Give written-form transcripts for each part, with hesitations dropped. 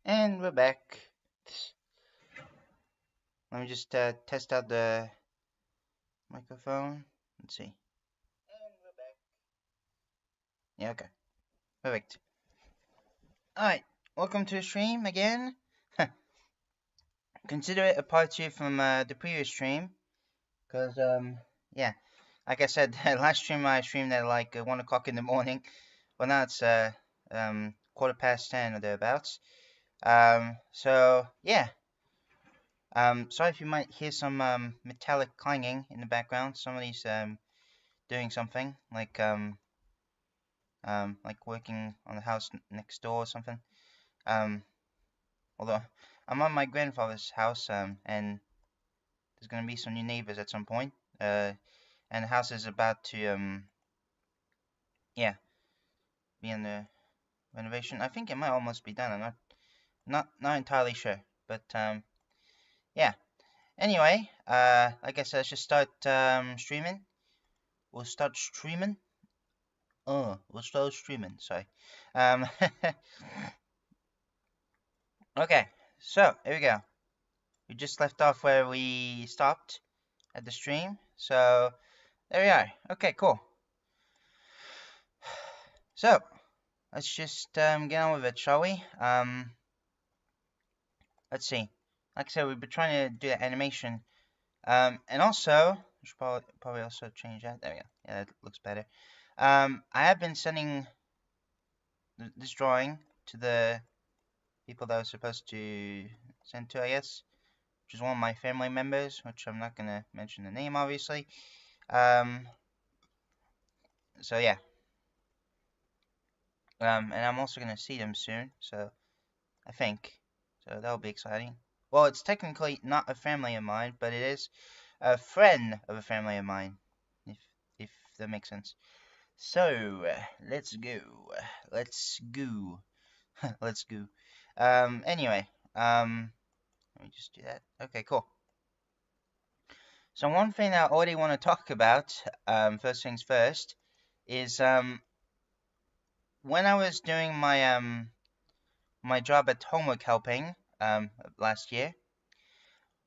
And we're back. Let me just test out the microphone. Let's see. And we're back. Yeah, okay. Perfect. Alright, welcome to the stream again. Consider it a part 2 from the previous stream. Because, yeah. Like I said, last stream I streamed at like 1 o'clock in the morning. Well, now it's 10:15 or thereabouts. So, yeah. Sorry if you might hear some metallic clanging in the background. Somebody's doing something like working on the house next door or something. Although I'm on my grandfather's house, and there's gonna be some new neighbors at some point. And the house is about to yeah, be in the renovation. I think it might almost be done. I'm not entirely sure, but yeah. Anyway, like I said, let's just start streaming. We'll start streaming. We'll start streaming. Sorry. Okay, so here we go. We just left off where we stopped at the stream. So there we are. Okay, cool. So let's just get on with it, shall we? Let's see. Like I said, we've been trying to do the animation. And also, I should probably also change that. There we go. Yeah, that looks better. I have been sending this drawing to the people that I was supposed to send to, I guess, which is one of my family members, which I'm not gonna mention the name, obviously. So yeah. And I'm also gonna see them soon, so I think. So that'll be exciting. Well, it's technically not a family of mine, but it is a friend of a family of mine, if that makes sense. So let's go. Let's go. Let's go. Anyway, let me just do that. Okay, cool. So one thing I already want to talk about, first things first, is when I was doing my my job at homework helping last year,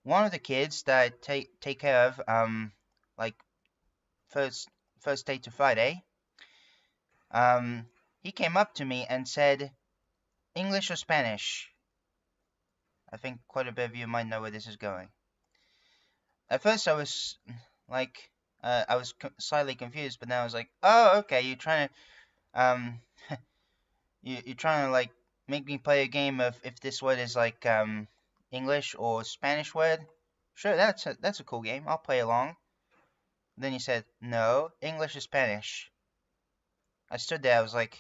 one of the kids that I take care of like first day to Friday, he came up to me and said, English or Spanish? I think quite a bit of you might know where this is going. At first I was like, I was slightly confused, but now I was like, oh, okay, you're trying to, you're trying to like make me play a game of if this word is like English or Spanish word. Sure, that's a cool game. I'll play along. Then he said, no, English or Spanish. I stood there. I was like,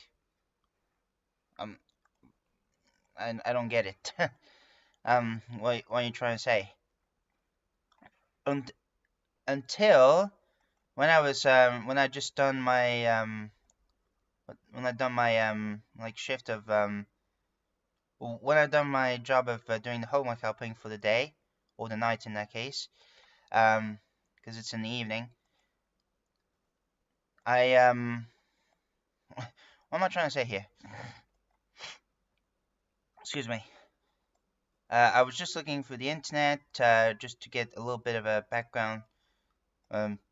I don't get it. What are you trying to say? Until when I was when I just done my when I done my like shift of when I done my job of doing the homework helping for the day or the night in that case, because it's in the evening. What am I trying to say here? Excuse me. I was just looking through the internet just to get a little bit of a background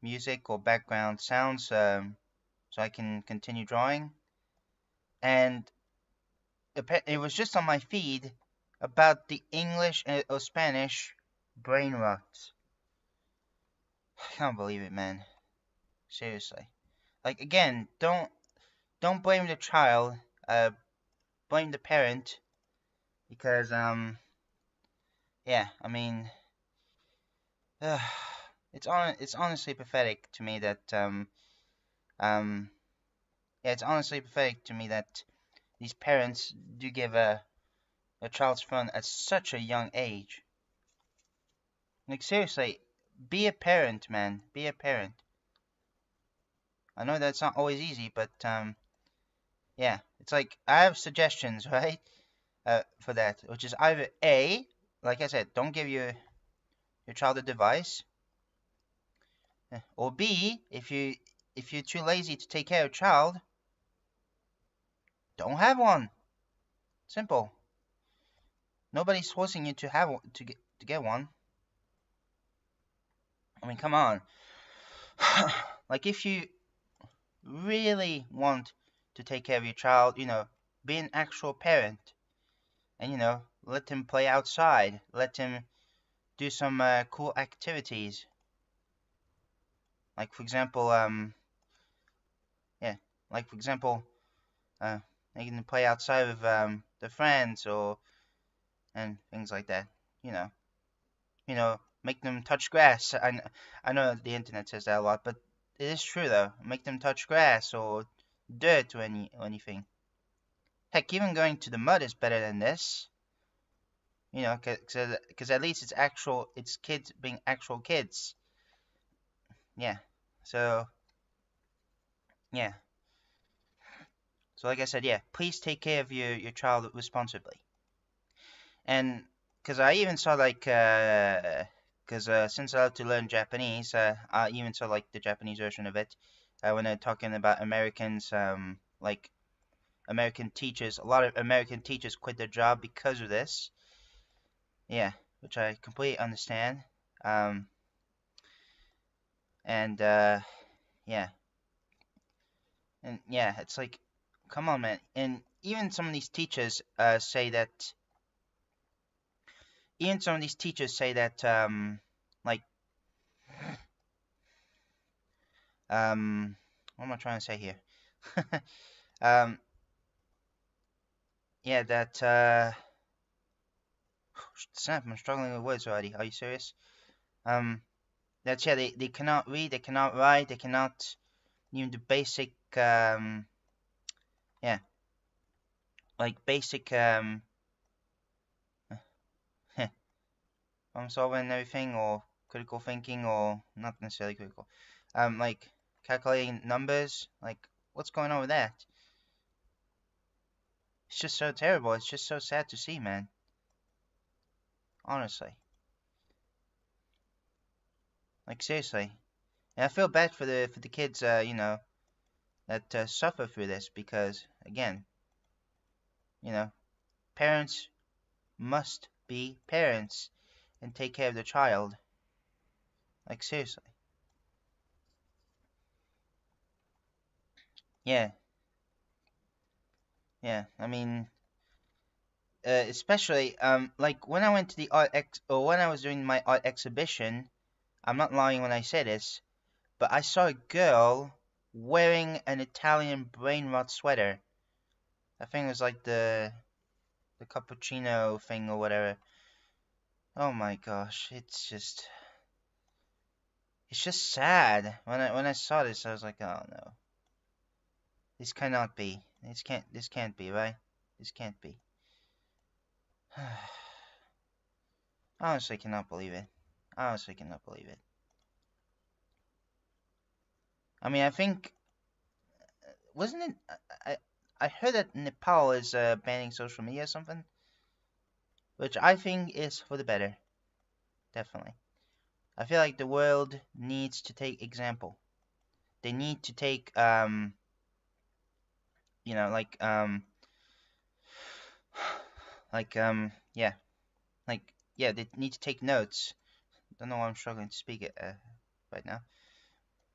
music or background sounds so I can continue drawing. And it was just on my feed about the English or Spanish brain rot. I can't believe it, man. Seriously. Like, again, don't blame the child, blame the parent, because yeah, I mean, it's honestly pathetic to me that yeah, it's honestly pathetic to me that these parents do give a child's phone at such a young age. Like, seriously, be a parent, man. Be a parent. I know that's not always easy, but yeah, it's like I have suggestions, right? For that, which is either A, like I said, don't give your child a device, or B, if you're too lazy to take care of a child, don't have one. Simple. Nobody's forcing you to have to get one. I mean, come on. Like, if you really want to take care of your child, be an actual parent, and let him play outside, let him do some cool activities. Like, for example, they can play outside with their friends and things like that. Make them touch grass. I know the internet says that a lot, but it is true though. Make them touch grass or dirt or anything. Heck, even going to the mud is better than this. Because at least it's kids being actual kids. Yeah. So, yeah. So like I said, yeah, please take care of your child responsibly. And because I even saw since I love to learn Japanese, I even saw the Japanese version of it when they're talking about Americans, American teachers. A lot of American teachers quit their job because of this. Yeah, which I completely understand. Yeah. And yeah, it's like, come on, man. And even some of these teachers say that. Even some of these teachers say that, what am I trying to say here? Yeah, that, snap, I'm struggling with words already. Are you serious? That's, yeah, they cannot read, they cannot write, they cannot even do basic, yeah, like basic, problem solving and everything, or critical thinking, or not necessarily critical, like calculating numbers. Like, what's going on with that? It's just so terrible. It's just so sad to see, man. Honestly. Like, seriously. And I feel bad for the kids, that suffer through this, because, again, parents must be parents and take care of the child. Like, seriously. Yeah. Yeah, I mean, especially, like, when I went to the when I was doing my art exhibition, I'm not lying when I say this, but I saw a girl wearing an Italian brain rot sweater. I think it was like the cappuccino thing or whatever. Oh my gosh, it's just sad. When I saw this, I was like, oh no, this cannot be. This can't be, right? This can't be. I honestly cannot believe it. I honestly cannot believe it. I mean, I think, wasn't it? I heard that Nepal is banning social media or something, which I think is for the better. Definitely. I feel like the world needs to take example. They need to take yeah, they need to take notes. Don't know why I'm struggling to speak it right now.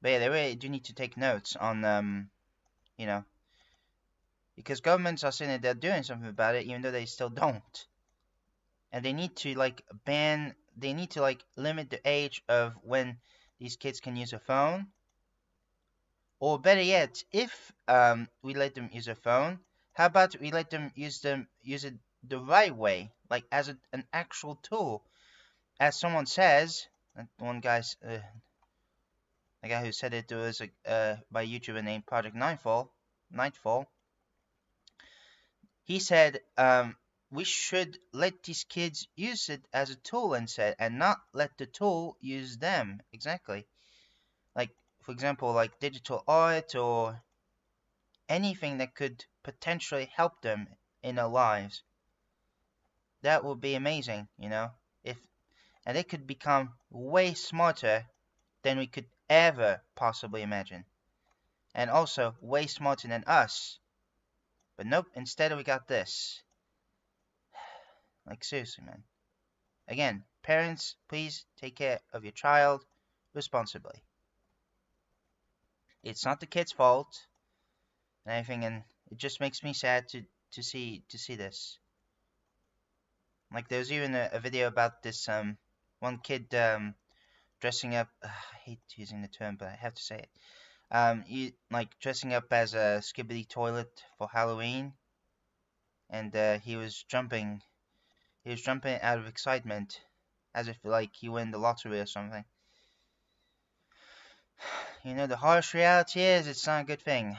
But yeah, they really do need to take notes on because governments are saying that they're doing something about it, even though they still don't. And they need to they need to limit the age of when these kids can use a phone. Or better yet, if we let them use a phone, how about we let them use it the right way, like as an actual tool. As someone says, one guy's the guy who said it was by a YouTuber named Project Nightfall. He said, we should let these kids use it as a tool instead, and not let the tool use them. Exactly. Like, for example, like digital art or anything that could potentially help them in their lives. That would be amazing, and they could become way smarter than we could ever possibly imagine. And also way smarter than us. But nope, instead we got this. Like, seriously, man. Again, parents, please take care of your child responsibly. It's not the kid's fault and everything, and it just makes me sad to see this. Like, there's even a video about this one kid dressing up. I hate using the term, but I have to say it. Like dressing up as a skibbity toilet for Halloween, and he was jumping out of excitement, as if like he won the lottery or something. You know, the harsh reality is it's not a good thing.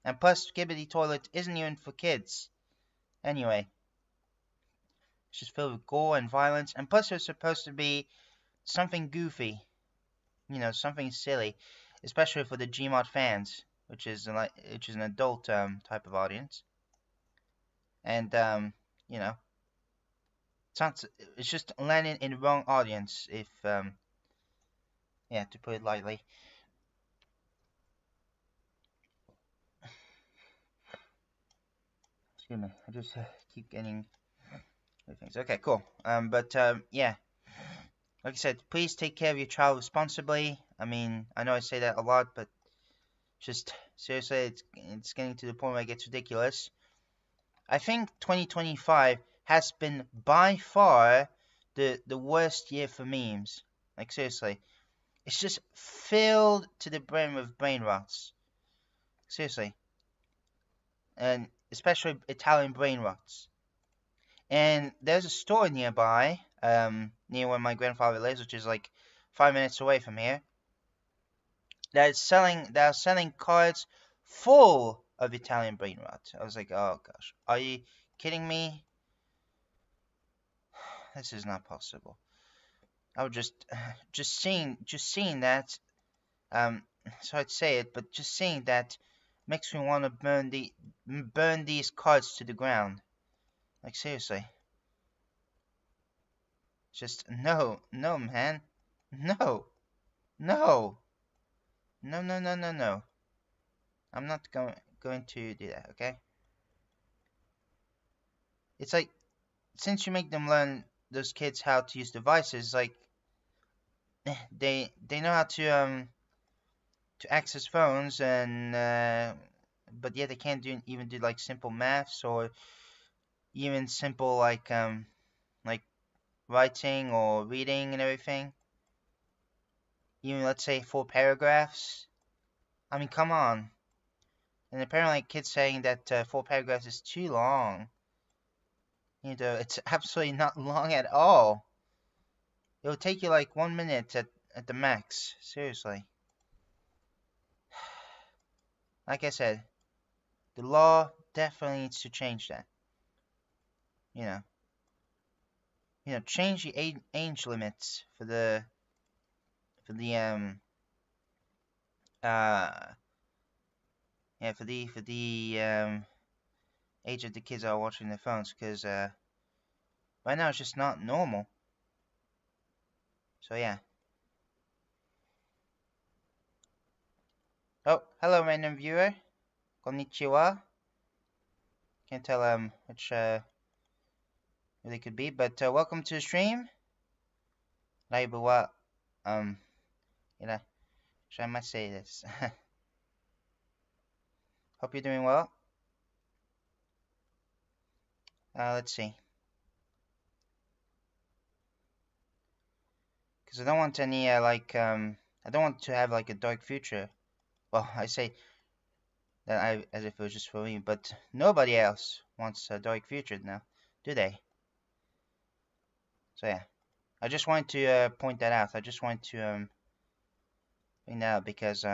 And plus, skibbity toilet isn't even for kids. Anyway, it's just filled with gore and violence, and plus it's supposed to be something goofy. You know, something silly, especially for the Gmod fans, which is an adult type of audience. And you know, it's just landing in the wrong audience, if yeah, to put it lightly. Excuse me, I just keep getting things. Okay, cool. Yeah, like I said, please take care of your child responsibly. I mean, I know I say that a lot, but just seriously, it's getting to the point where it gets ridiculous. I think 2025 has been by far the worst year for memes. Like, seriously, it's just filled to the brim with brain rots. Seriously, and especially Italian brain rots. And there's a store nearby, near where my grandfather lives, which is like 5 minutes away from here, that are selling cards full of Italian brain rot. I was like, oh gosh, are you kidding me? This is not possible. I would just seeing that, sorry to say it, but just seeing that makes me want to burn these cards to the ground. Like, seriously. Just no, man, no. I'm not going to do that, okay? It's like, since you make them learn, those kids, how to use devices, like they know how to access phones, and but yet they can't even do like simple maths, or even simple like writing or reading and everything. Even, let's say, 4 paragraphs. I mean, come on. And apparently kids saying that 4 paragraphs is too long. You know, it's absolutely not long at all. It'll take you like 1 minute at the max. Seriously. Like I said, the law definitely needs to change that. You know, change the age limits for the age of the kids that are watching their phones, because right now it's just not normal. So yeah. Oh, hello, random viewer. Konnichiwa. Can't tell which who they could be, but welcome to the stream. Laibu wa should I must say this. Hope you're doing well. Let's see. Because I don't want any I don't want to have like a dark future. Well, I say that as if it was just for me, but nobody else wants a dark future now, do they? So yeah, I just wanted to point that out. I just wanted to bring that out because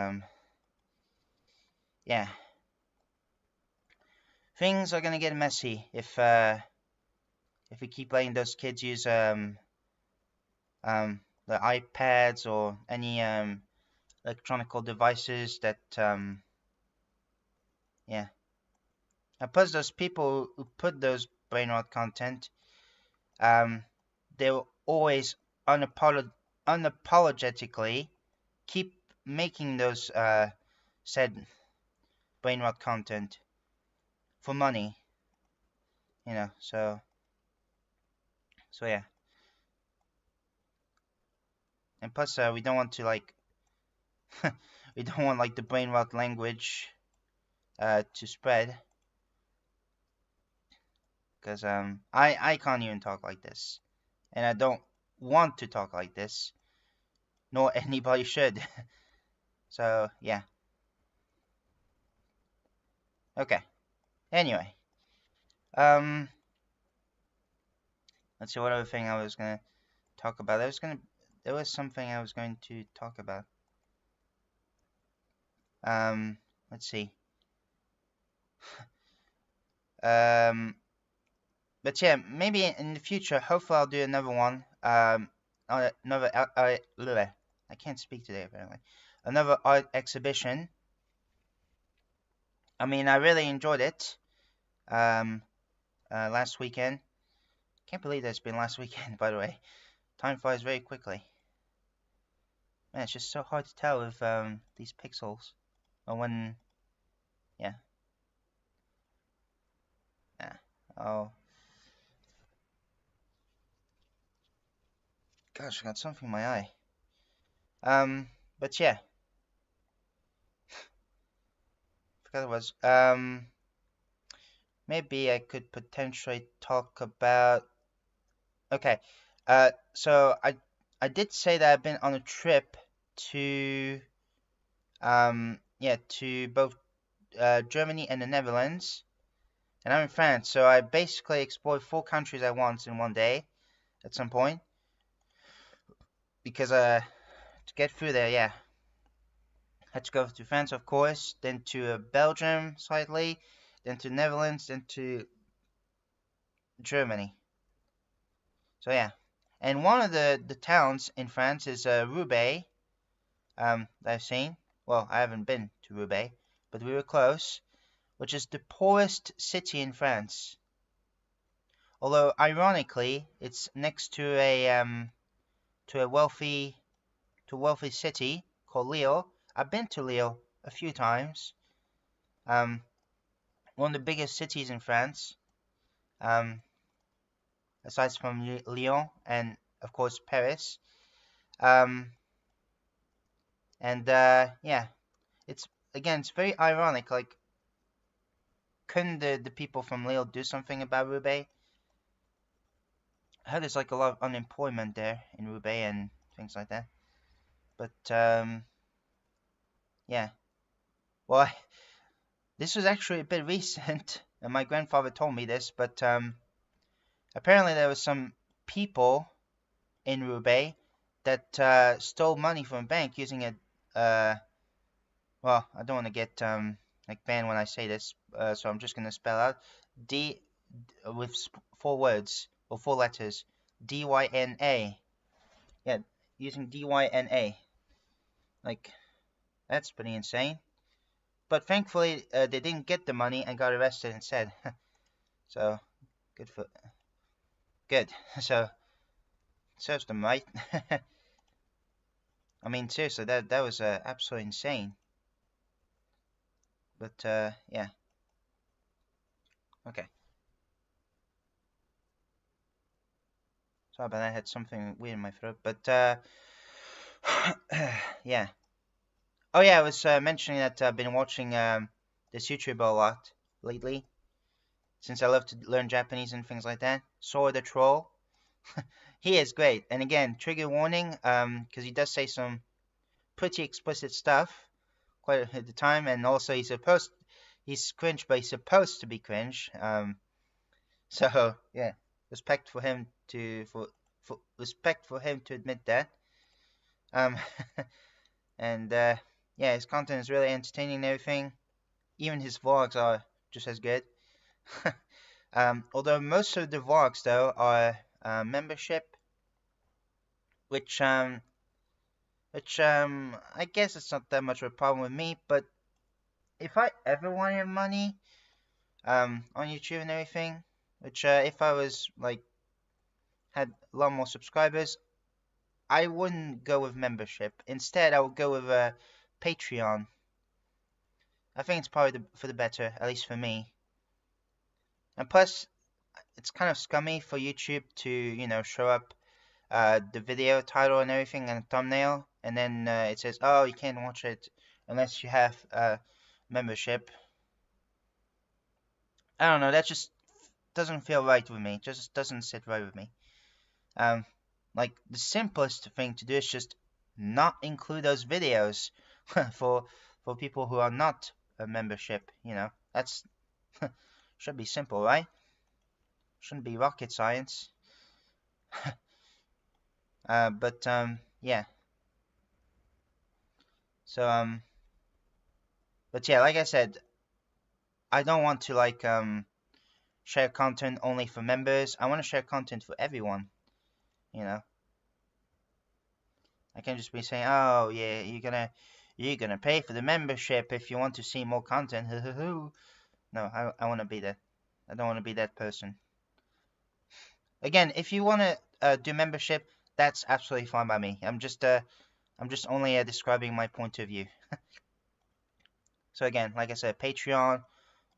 yeah, things are gonna get messy if we keep letting those kids use the iPads or any electronic devices that yeah. And plus, those people who put those brain rot content, they will always unapologetically keep making those said brain rot content for money. You know, so So yeah. And plus, we don't want to like, we don't want like the brain rot language to spread. Because I can't even talk like this, and I don't want to talk like this, nor anybody should. So yeah. Okay. Anyway, let's see what other thing I was gonna talk about. There was something I was going to talk about. Let's see. But yeah, maybe in the future, hopefully I'll do another one. Another I can't speak today apparently. Another art exhibition. I mean, I really enjoyed it. Last weekend. Can't believe that it's been last weekend, by the way. Time flies very quickly. Man, it's just so hard to tell with these pixels. Or when, yeah. Oh. Gosh, I got something in my eye. But yeah. Forgot it was. Maybe I could potentially talk about. Okay. So I did say that I've been on a trip to to both Germany and the Netherlands, and I'm in France, so I basically explored 4 countries at once in one day at some point, because to get through there, yeah, I had to go to France, of course, then to Belgium slightly, then to Netherlands, then to Germany. So yeah, and one of the towns in France is Roubaix, that I've seen. Well, I haven't been to Roubaix, but we were close, which is the poorest city in France. Although ironically, it's next to a wealthy city called Lille. I've been to Lille a few times. One of the biggest cities in France. Aside from Lyon and of course Paris. Yeah, it's very ironic. Like, couldn't the people from Lille do something about Roubaix? I heard there's like a lot of unemployment there in Roubaix and things like that. But yeah. Well, this was actually a bit recent, and my grandfather told me this. But apparently there was some people in Roubaix that stole money from a bank using a well, I don't want to get like banned when I say this, so I'm just gonna spell out D with 4 words or 4 letters, DYNA. Yeah, using DYNA. Like, that's pretty insane. But thankfully, they didn't get the money and got arrested instead. So good. So serves them right. I mean, seriously, that was absolutely insane. But yeah. Okay. Sorry about that. I had something weird in my throat. But yeah. Oh yeah, I was mentioning that I've been watching this YouTuber a lot lately, since I love to learn Japanese and things like that. Sora the Troll. He is great. And again, trigger warning, because he does say some pretty explicit stuff quite at the time, and also he's cringe, but he's supposed to be cringe. So yeah, respect for him to admit that. And yeah, his content is really entertaining and everything. Even his vlogs are just as good. Although most of the vlogs though are membership, which I guess it's not that much of a problem with me. But if I ever wanted money on YouTube and everything, which if I was like had a lot more subscribers, I wouldn't go with membership. Instead, I would go with Patreon. I think it's probably for the better, at least for me. And plus, it's kind of scummy for YouTube to, you know, show up the video title and everything and thumbnail, and then it says, oh, you can't watch it unless you have membership. I don't know, that just doesn't feel right with me. It just doesn't sit right with me. Like, the simplest thing to do is just not include those videos for people who are not a membership, you know. That's should be simple, right? Shouldn't be rocket science. But yeah. So but yeah, like I said, I don't want to like share content only for members. I want to share content for everyone, you know. I can't just be saying, oh yeah, you're gonna pay for the membership if you want to see more content. No, I want to be that. I don't want to be that person. Again, if you want to do membership, that's absolutely fine by me. I'm just only describing my point of view. So again, like I said, Patreon,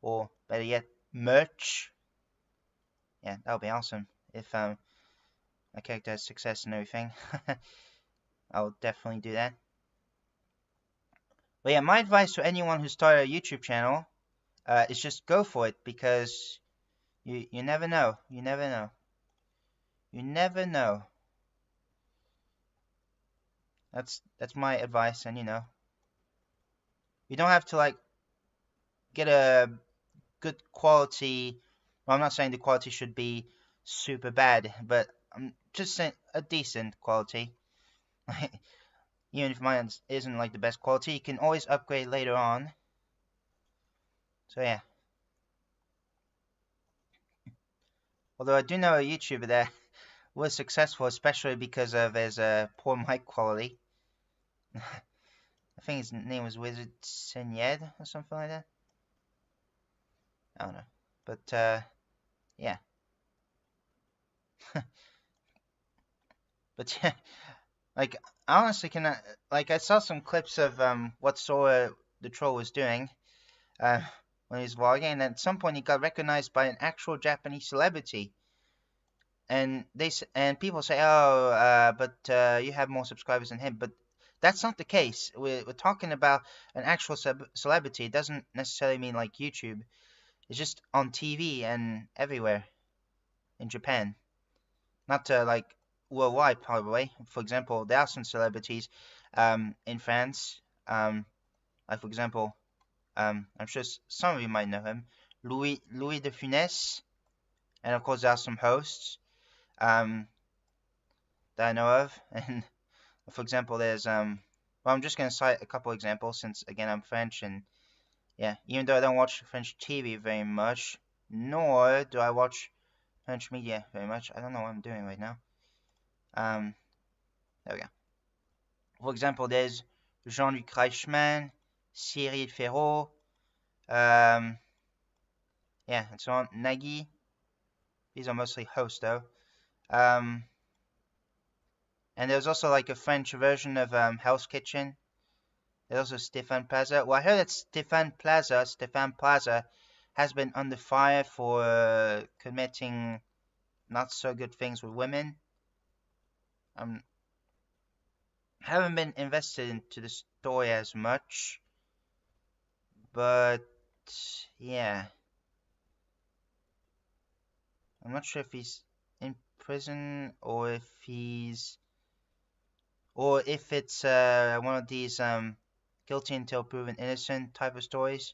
or better yet, merch. Yeah, that would be awesome if my character has success and everything. I'll definitely do that. But yeah, my advice to anyone who started a YouTube channel is just go for it, because you never know. You never know. You never know. That's my advice, and you know, you don't have to like get a good quality. Well, I'm not saying the quality should be super bad, but I'm just saying a decent quality. Even if mine isn't like the best quality, you can always upgrade later on. So yeah. Although I do know a YouTuber that was successful, especially because of his poor mic quality. I think his name was Wizard Senyed or something like that. I don't know. But yeah. But yeah, like, I honestly cannot, like, I saw some clips of what Sora the Troll was doing when he was vlogging, and at some point he got recognized by an actual Japanese celebrity. And people say, oh, but you have more subscribers than him. But that's not the case. We're talking about an actual celebrity. It doesn't necessarily mean like YouTube. It's just on TV and everywhere in Japan. Not like worldwide, probably. For example, there are some celebrities in France. Like, for example, I'm sure some of you might know him, Louis de Funès. And of course, there are some hosts that I know of. And for example, there's well, I'm just gonna cite a couple examples since again I'm French, and yeah, even though I don't watch French TV very much, nor do I watch French media very much. I don't know what I'm doing right now. There we go. For example, there's Jean-Luc Reichmann, Cyril Ferraud, yeah, and so on. Nagui. These are mostly hosts though. And there's also like a French version of Hell's Kitchen. There's also Stéphane Plaza. Well, I heard that Stéphane Plaza has been under fire for committing not so good things with women. Haven't been invested into the story as much, but yeah, I'm not sure if he's in prison or if it's one of these guilty until proven innocent type of stories.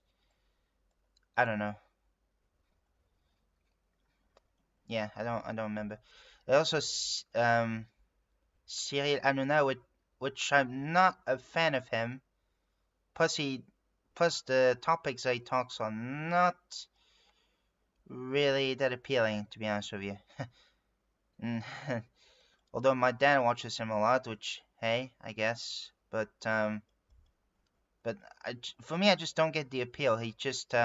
I don't know. Yeah, I don't remember. There's also Cyril Hanouna, which I'm not a fan of him. Plus the topics that he talks on not really that appealing, to be honest with you. Although my dad watches him a lot, which, hey, I guess. But for me, I just don't get the appeal. He just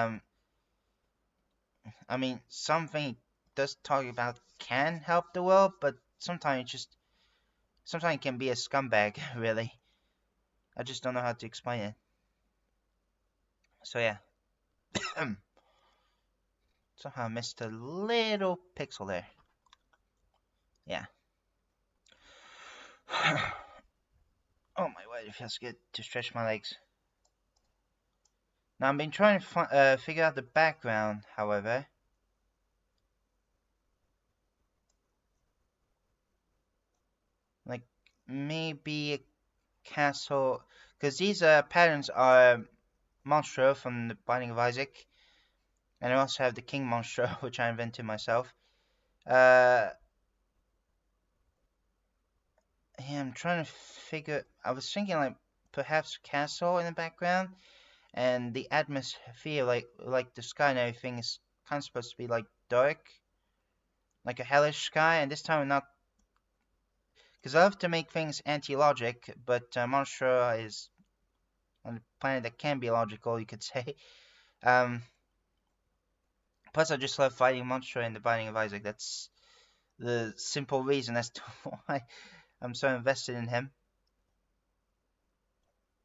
I mean, something he does talk about can help the world, but sometimes it can be a scumbag, really. I just don't know how to explain it. So yeah. Somehow missed a little pixel there. Yeah. Oh my word, it feels good to stretch my legs. Now I've been trying to figure out the background, however. Like maybe a castle, because these patterns are monstro from the Binding of Isaac, and I also have the King monstro, which I invented myself. Yeah, I'm trying to figure. I was thinking like perhaps castle in the background, and the atmosphere, like the sky and everything, is kind of supposed to be like dark, like a hellish sky. And this time I'm not, because I love to make things anti-logic, but Monstro is on a planet that can be logical, you could say. Plus, I just love fighting Monstro in the Binding of Isaac. That's the simple reason as to why I'm so invested in him.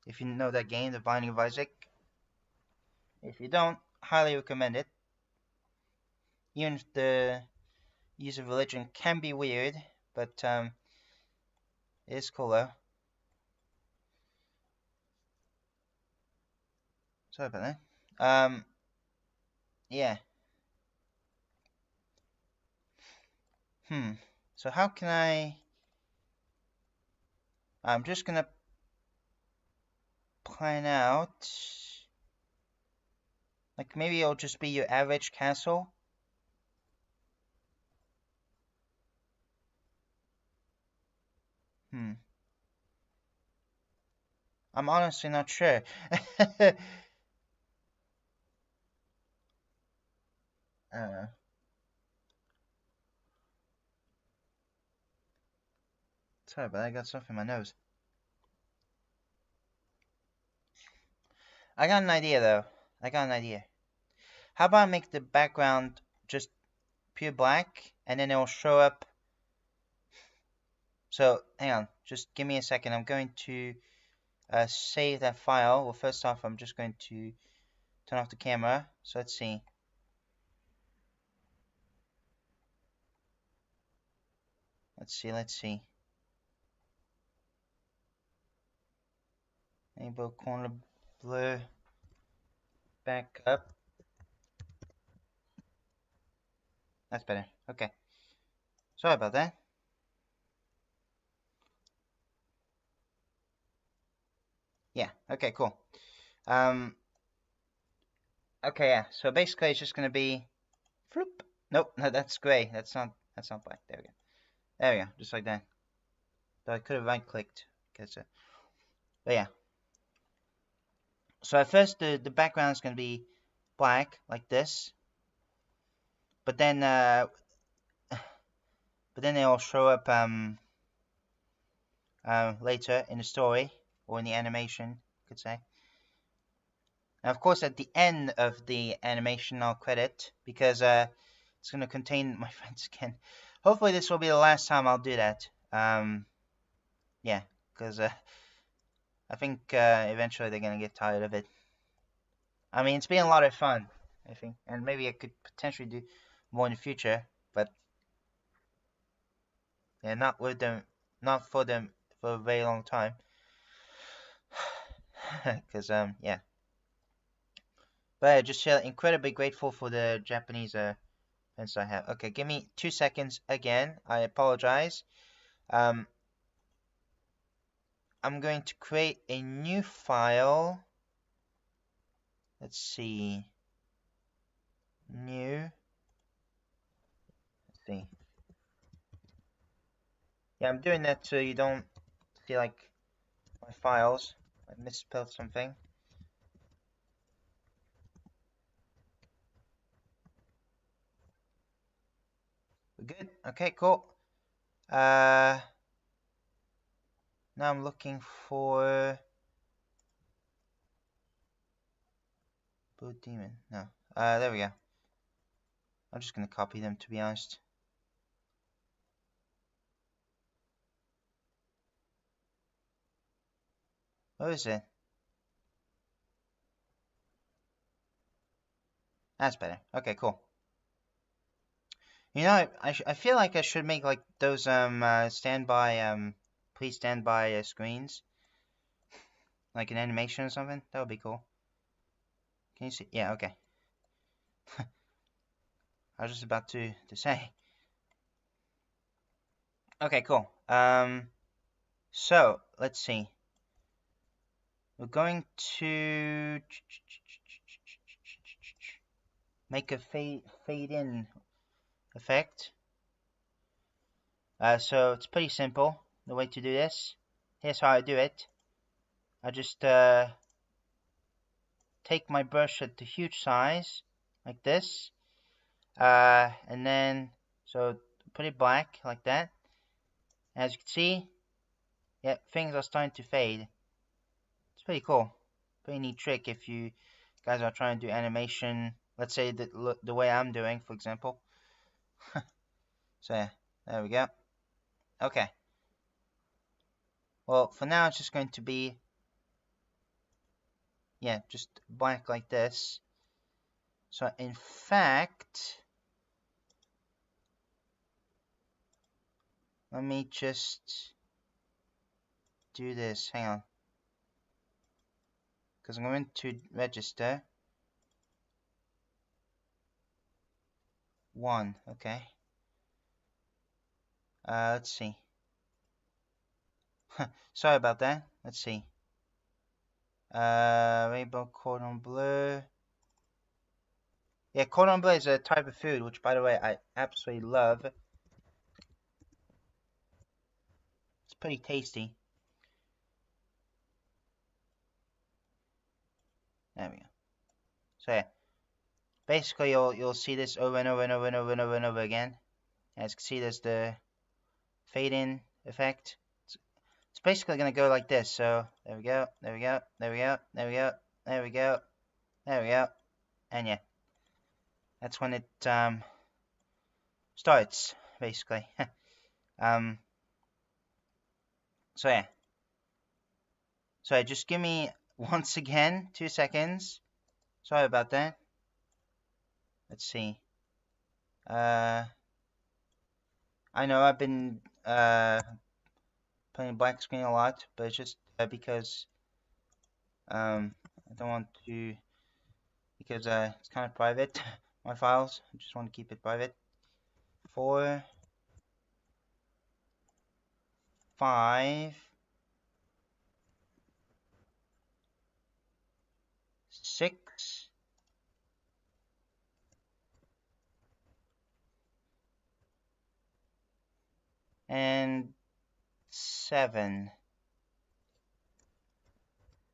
If you know that game, the Binding of Isaac. If you don't, highly recommend it. Even if the use of religion can be weird, but it is cool though. Sorry about that. Yeah. So how can I'm just gonna plan out, like maybe it'll just be your average castle. I'm honestly not sure. I don't know. Sorry, but I got stuff in my nose. I got an idea though. How about I make the background just pure black, and then it'll show up. So hang on, just give me a second. I'm going to save that file. Well, first off, I'm just going to turn off the camera. So let's see. Let's see. Enable corner blur back up. That's better. Okay. Sorry about that. Yeah. Okay. Cool. Okay. Yeah. So basically, it's just gonna be. Floop. Nope. No, that's gray. That's not black. There we go. There we go. Just like that. Though I could have right-clicked. But yeah. So at first, the background is gonna be black like this. But then it'll show up later in the story or in the animation, you could say. Now, of course, at the end of the animation, I'll credit because it's going to contain my friends again. Hopefully, this will be the last time I'll do that. Yeah, because I think eventually they're going to get tired of it. I mean, it's been a lot of fun, I think, and maybe I could potentially do more in the future, but yeah, not for them for a very long time. Because yeah. But just incredibly grateful for the Japanese friends I have. Okay, give me 2 seconds again. I apologize. I'm going to create a new file. Let's see. New. Let's see. Yeah, I'm doing that so you don't see like my files. I misspelled something. We're good? Okay, cool. Now I'm looking for Blue Demon. No. There we go. I'm just gonna copy them, to be honest. What is it? That's better. Okay, cool. You know, I feel like I should make like those standby please stand by screens, like an animation or something. That would be cool. Can you see? Yeah, okay. I was just about to say. Okay, cool. So let's see. We're going to make a fade in effect. So it's pretty simple, the way to do this. Here's how I do it. I just take my brush at the huge size, like this. And then, so put it black, like that. As you can see, yeah, things are starting to fade. It's pretty cool. Pretty neat trick if you guys are trying to do animation. Let's say the way I'm doing, for example. So yeah, there we go. Okay. Well, for now it's just going to be, yeah, just black like this. So in fact, let me just do this. Hang on. Because I'm going to register. 1, okay. Let's see. Sorry about that. Let's see. Rainbow cordon bleu. Yeah, cordon bleu is a type of food, which, by the way, I absolutely love. It's pretty tasty. There we go. So yeah, basically you'll see this over and over and over and over and over and over again. As you can see, there's the fade in effect. It's basically gonna go like this. So there we go, there we go, there we go, there we go, there we go, there we go, and yeah, that's when it starts basically. So yeah. So just give me once again 2 seconds. Sorry about that. Let's see. I know I've been playing black screen a lot, but it's just because I don't want to, because it's kind of private, my files. I just want to keep it private. 4, 5, 6, and 7.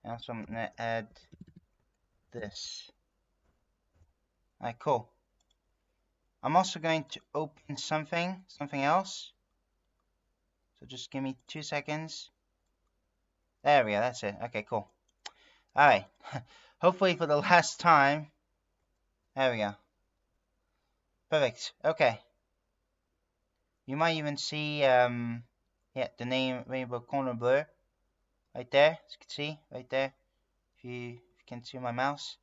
And so I'm gonna add this. Alright, cool. I'm also going to open something else. So just give me 2 seconds. There we go, that's it. Okay, cool. Alright. Hopefully for the last time. There we go. Perfect. Okay. You might even see yeah, the name Rainbow Cordon Bleu right there, as you can see, right there. If you can see my mouse.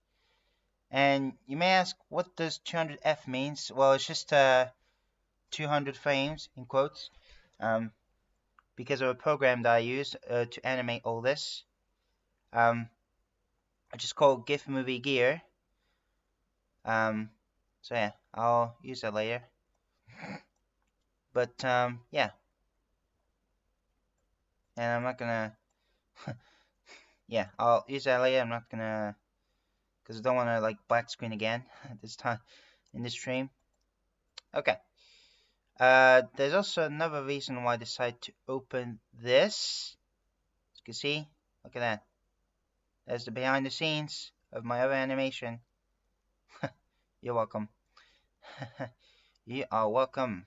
And you may ask, what does 200F means? Well, it's just 200 frames in quotes. Because of a program that I use to animate all this. Which is called GIF Movie Gear. So yeah, I'll use that later. But yeah. And I'm not gonna yeah, I'll use that later. I'm not gonna, because I don't want to like black screen again this time in this stream. Okay. There's also another reason why I decided to open this. As you can see, look at that. There's the behind the scenes of my other animation. You're welcome. You are welcome.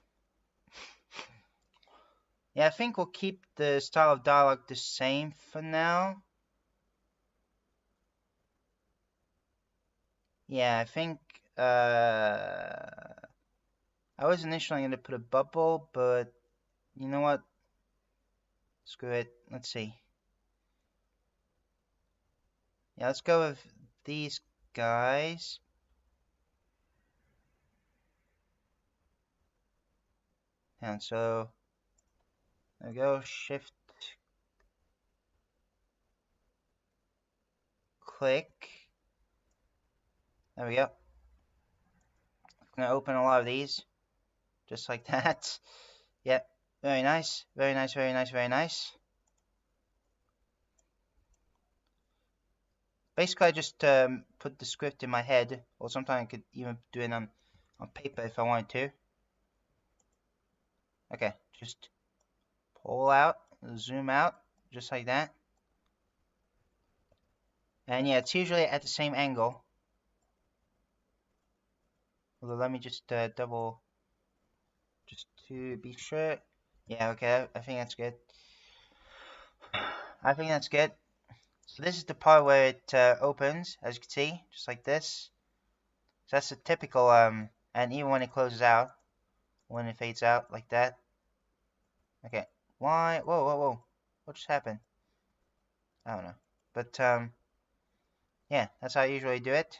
Yeah, I think we'll keep the style of dialogue the same for now. Yeah, I think I was initially going to put a bubble, but you know what? Screw it. Let's see. Yeah, let's go with these guys. And so there we go. Shift click. There we go. I'm gonna open a lot of these, just like that. Yep, very nice, very nice, very nice, very nice. Basically, I just put the script in my head, or sometimes I could even do it on paper if I wanted to. Okay, just pull out, zoom out, just like that. And yeah, it's usually at the same angle. Although let me just double, just to be sure. Yeah, okay, I think that's good. I think that's good. So this is the part where it opens, as you can see, just like this. So that's the typical, and even when it closes out, when it fades out, like that. Okay, why? Whoa, whoa, whoa. What just happened? I don't know. But, yeah, that's how I usually do it.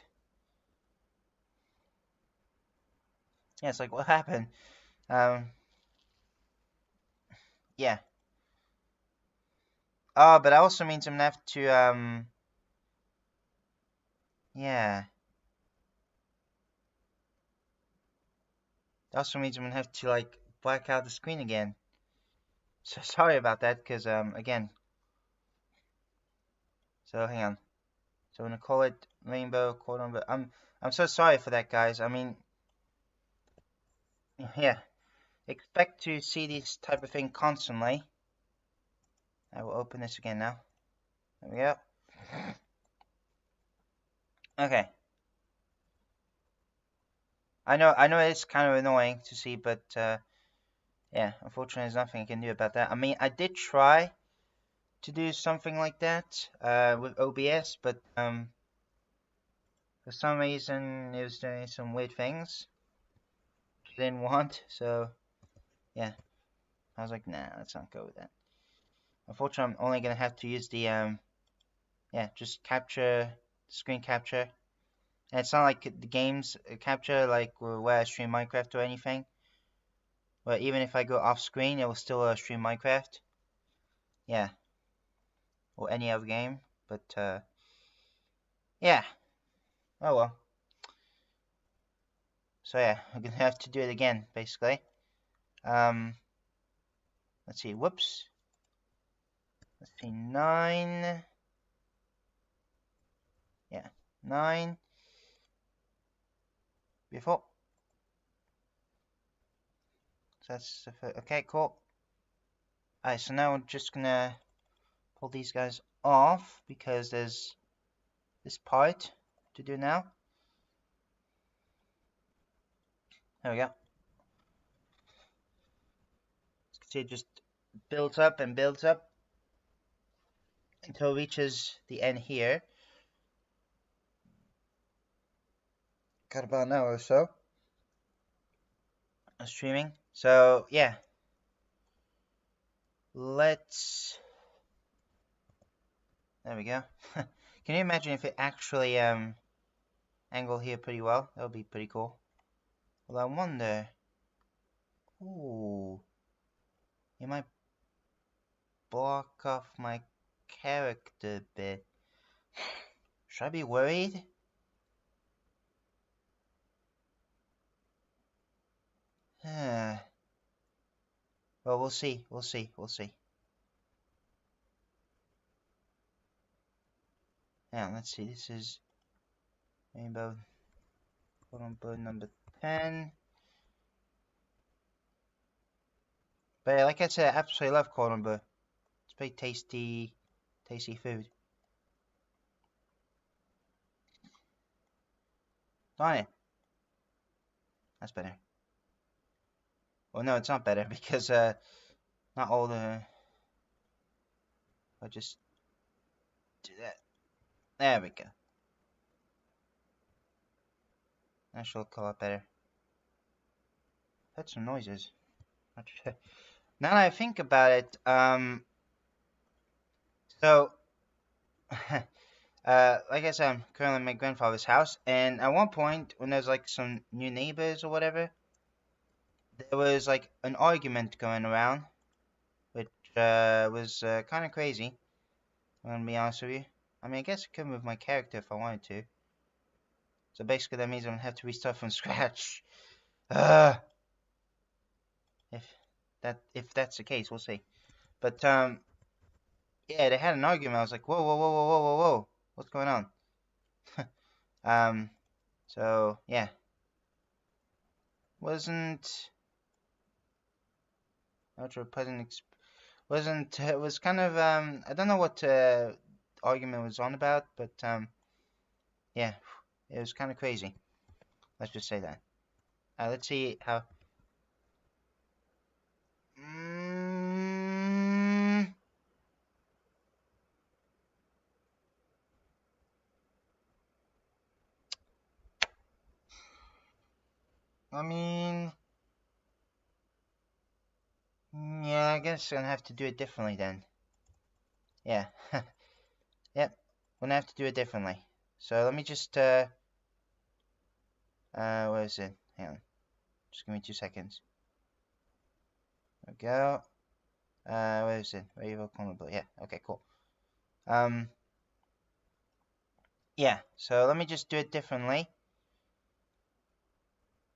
Yeah, it's like, what happened? Yeah. Oh, but that also means I'm gonna have to, yeah. That also means I'm gonna have to, like, black out the screen again. So sorry about that, because, again. So, hang on. So I'm gonna call it rainbow, quote unquote. I'm so sorry for that, guys. I mean, yeah. Expect to see this type of thing constantly. I will open this again now. There we go. Okay. I know it's kind of annoying to see, but yeah, unfortunately there's nothing I can do about that. I mean, I did try to do something like that with OBS, but for some reason it was doing some weird things which I didn't want, so yeah. I was like, nah, let's not go with that. Unfortunately, I'm only gonna have to use the yeah, just capture, screen capture. And it's not like the games capture, like where I stream Minecraft or anything. But even if I go off screen, it will still stream Minecraft. Yeah. Or any other game. But, yeah. Oh well. So yeah, I'm gonna have to do it again, basically. Let's see, whoops. Let's see, 9. Yeah, 9. Beautiful. So that's, okay, cool. Alright, so now we're just gonna pull these guys off because there's this part to do now. There we go. See, it just builds up and builds up until it reaches the end here. Got about an hour or so of streaming. So yeah, let's. There we go. Can you imagine if it actually angle here pretty well? That would be pretty cool. Well, I wonder. Ooh, it might block off my character a bit. Should I be worried? Well, we'll see. We'll see. We'll see. Now, let's see. This is rainbow number 10. But like I said, I absolutely love Colombo. It's very tasty food. Darn it. That's better. Well, no, it's not better because not all the. I'll just do that. There we go. That should look a lot better. That's some noises. Now that I think about it, so, like I said, I'm currently at my grandfather's house, and at one point, when there's like some new neighbors or whatever, there was like an argument going around, which was kind of crazy. I'm gonna be honest with you. I mean, I guess I could move my character if I wanted to. So basically, that means I'm gonna have to restart from scratch. If that's the case, we'll see. But yeah, they had an argument. I was like, whoa, whoa, whoa, whoa, whoa, whoa, whoa, what's going on? So yeah, wasn't ultra pleasant. Wasn't it was kind of I don't know what argument was on about, but yeah, it was kind of crazy. Let's just say that. Let's see how. I mean, yeah, I guess I'm gonna have to do it differently then. Yeah, yep, we're gonna have to do it differently. So let me just where is it? Hang on, just give me 2 seconds. There we go. Where is it? Yeah, okay, cool. Yeah, so let me just do it differently.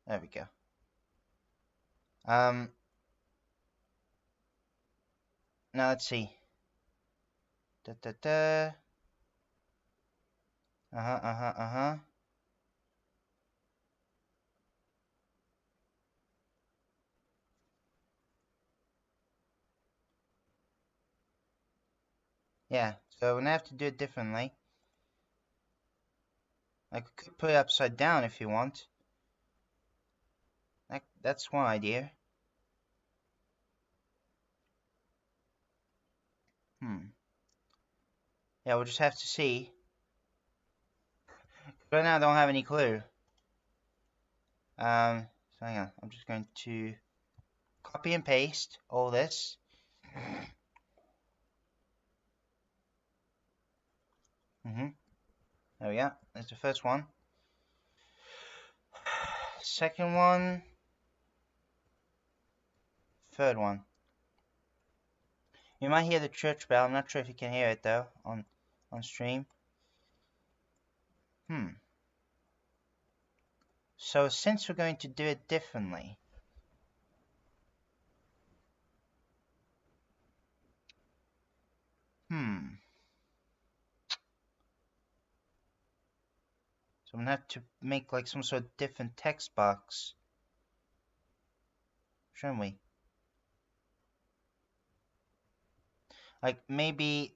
There we go. Now let's see. Da da da. Yeah, so we're gonna have to do it differently. Like, we could put it upside down if you want. That's one idea. Yeah, we'll just have to see. Right now I don't have any clue. So hang on, I'm just going to copy and paste all this. There we go. That's the first one. Second one. Third one. You might hear the church bell. I'm not sure if you can hear it though on stream. So since we're going to do it differently, so I'm gonna have to make like some sort of different text box, shouldn't we? Like maybe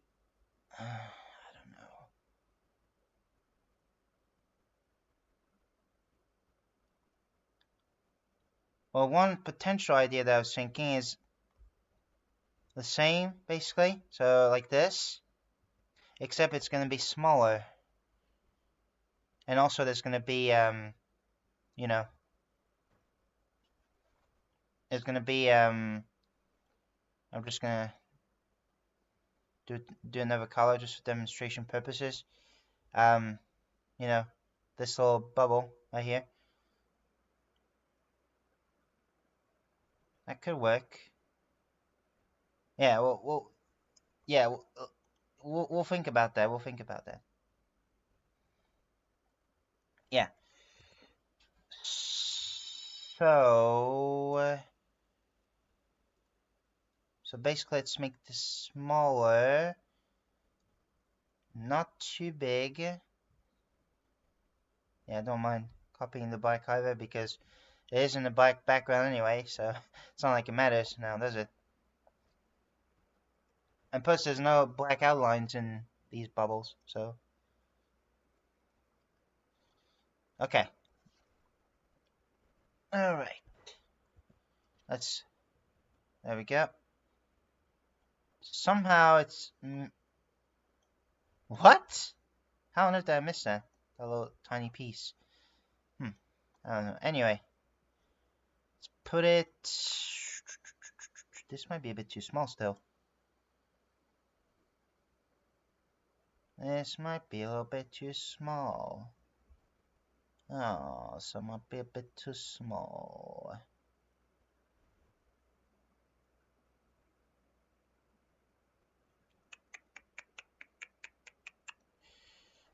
I don't know. Well, one potential idea that I was thinking is the same, basically. So like this, except it's gonna be smaller, and also there's gonna be you know, there's gonna be I'm just gonna do another color just for demonstration purposes. You know, this little bubble right here. That could work. Yeah, we'll think about that. We'll think about that. Yeah. So basically, let's make this smaller, not too big. Yeah, I don't mind copying the bike either because it is in the bike background anyway, so it's not like it matters now, does it? And plus, there's no black outlines in these bubbles, so. Okay. Alright. There we go. Somehow it's. What? How on earth did I miss that? That little tiny piece. I don't know. Anyway. Let's put it. This might be a bit too small still. This might be a little bit too small. Oh, so it might be a bit too small.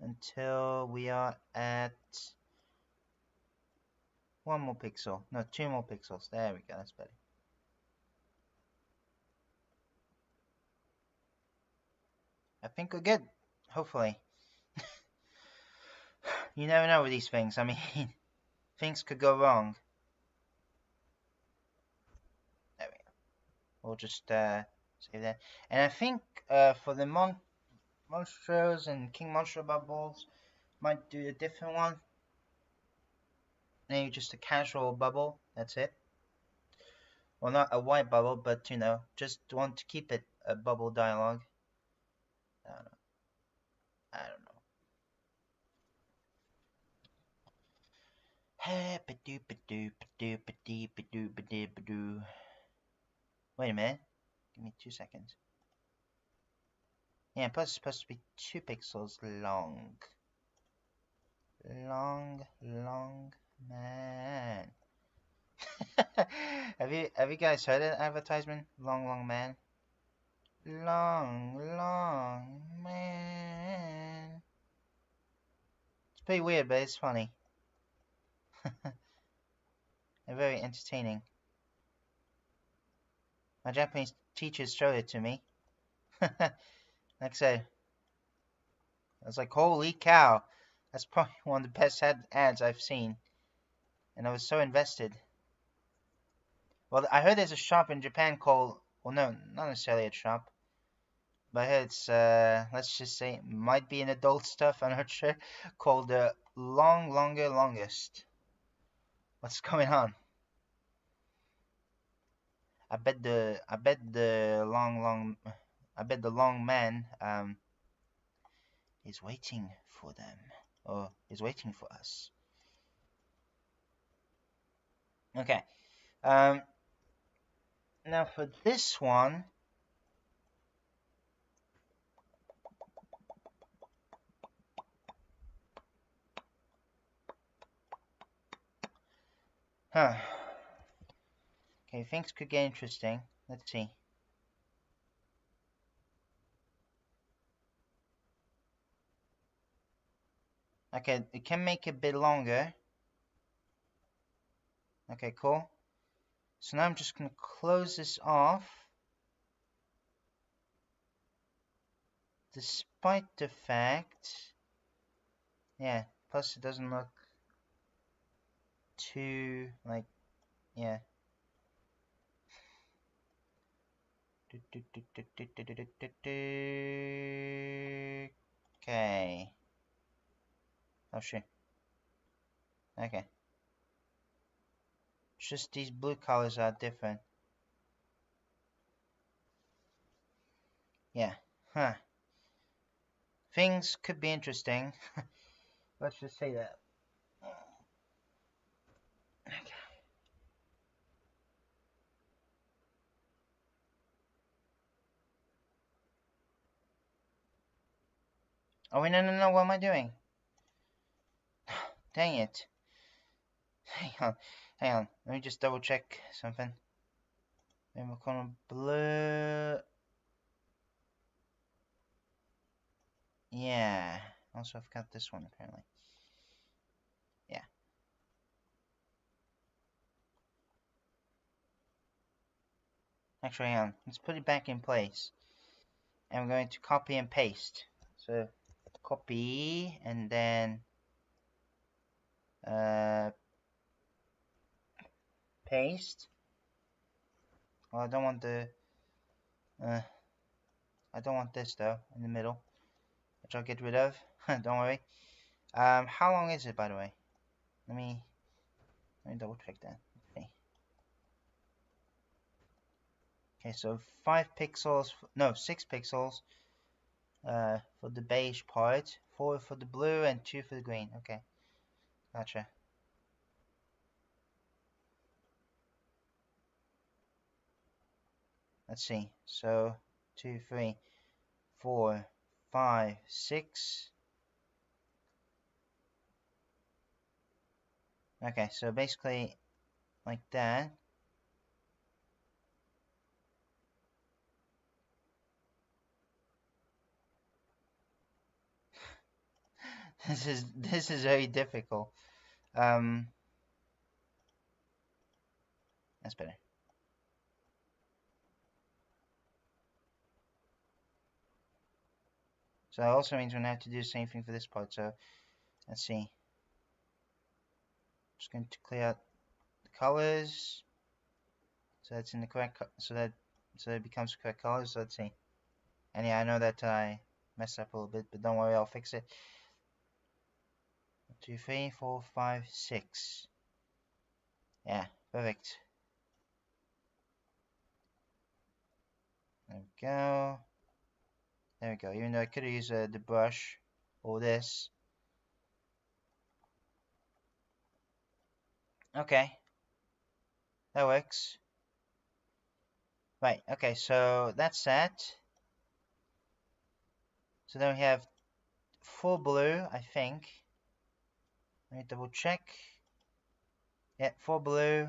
until we are at 1 more pixel. No, 2 more pixels. There we go. That's better. I think we're good. Hopefully. You never know with these things. I mean, things could go wrong. There we go. We'll just save that. And I think for the monstros and King Monstro bubbles, might do a different one. Maybe just a casual bubble. That's it. Well, not a white bubble, but you know, just want to keep it a bubble dialogue. I don't know. Wait a minute. Give me 2 seconds. Yeah, plus it's supposed to be 2 pixels long. Long, man. Have you guys heard that advertisement? Long man. Long man. It's pretty weird, but it's funny. And very entertaining. My Japanese teachers showed it to me. Like I said, I was like, holy cow. That's probably one of the best ads I've seen. And I was so invested. Well, I heard there's a shop in Japan called... Well, no, not necessarily a shop. But I heard it's, let's just say, might be an adult stuff, I'm not sure. Called Longest. What's going on? I bet the long man is waiting for them, or is waiting for us. Okay. Now for this one, okay, things could get interesting. Let's see. Okay, it can make it a bit longer. Okay, cool. So now I'm just going to close this off. Despite the fact... Yeah, plus it doesn't look too, like, yeah. Okay. Oh, shit. Okay. It's just these blue colors are different. Yeah. Huh. Things could be interesting. Let's just say that. Okay. Oh, wait, no, what am I doing? Dang it. Hang on. Let me just double check something. Then we're gonna blur. Yeah. Also, I've got this one apparently. Yeah. Actually, hang on. Let's put it back in place. And we're going to copy and paste. So, copy and then paste. Well, I don't want the I don't want this though in the middle, which I'll get rid of. Don't worry. How long is it, by the way? Let me double check that. Okay, so 5 pixels. No, 6 pixels. For the beige part, 4 for the blue, and 2 for the green. Okay, gotcha. Let's see. So 2, 3, 4, 5, 6. Okay, so basically like that. This is very difficult. That's better. So that also means we're going to have to do the same thing for this part. So let's see. Just going to clear out the colors. So that's in the correct, so that it becomes the correct colors. So let's see. And yeah, I know that I messed up a little bit, but don't worry, I'll fix it. 1, 2, 3, 4, 5, 6. Yeah, perfect. There we go. There we go. Even though I could have used the brush or this. Okay. That works. Right, okay, so that's that. So then we have full blue, I think. Let me double check. Yeah, full blue.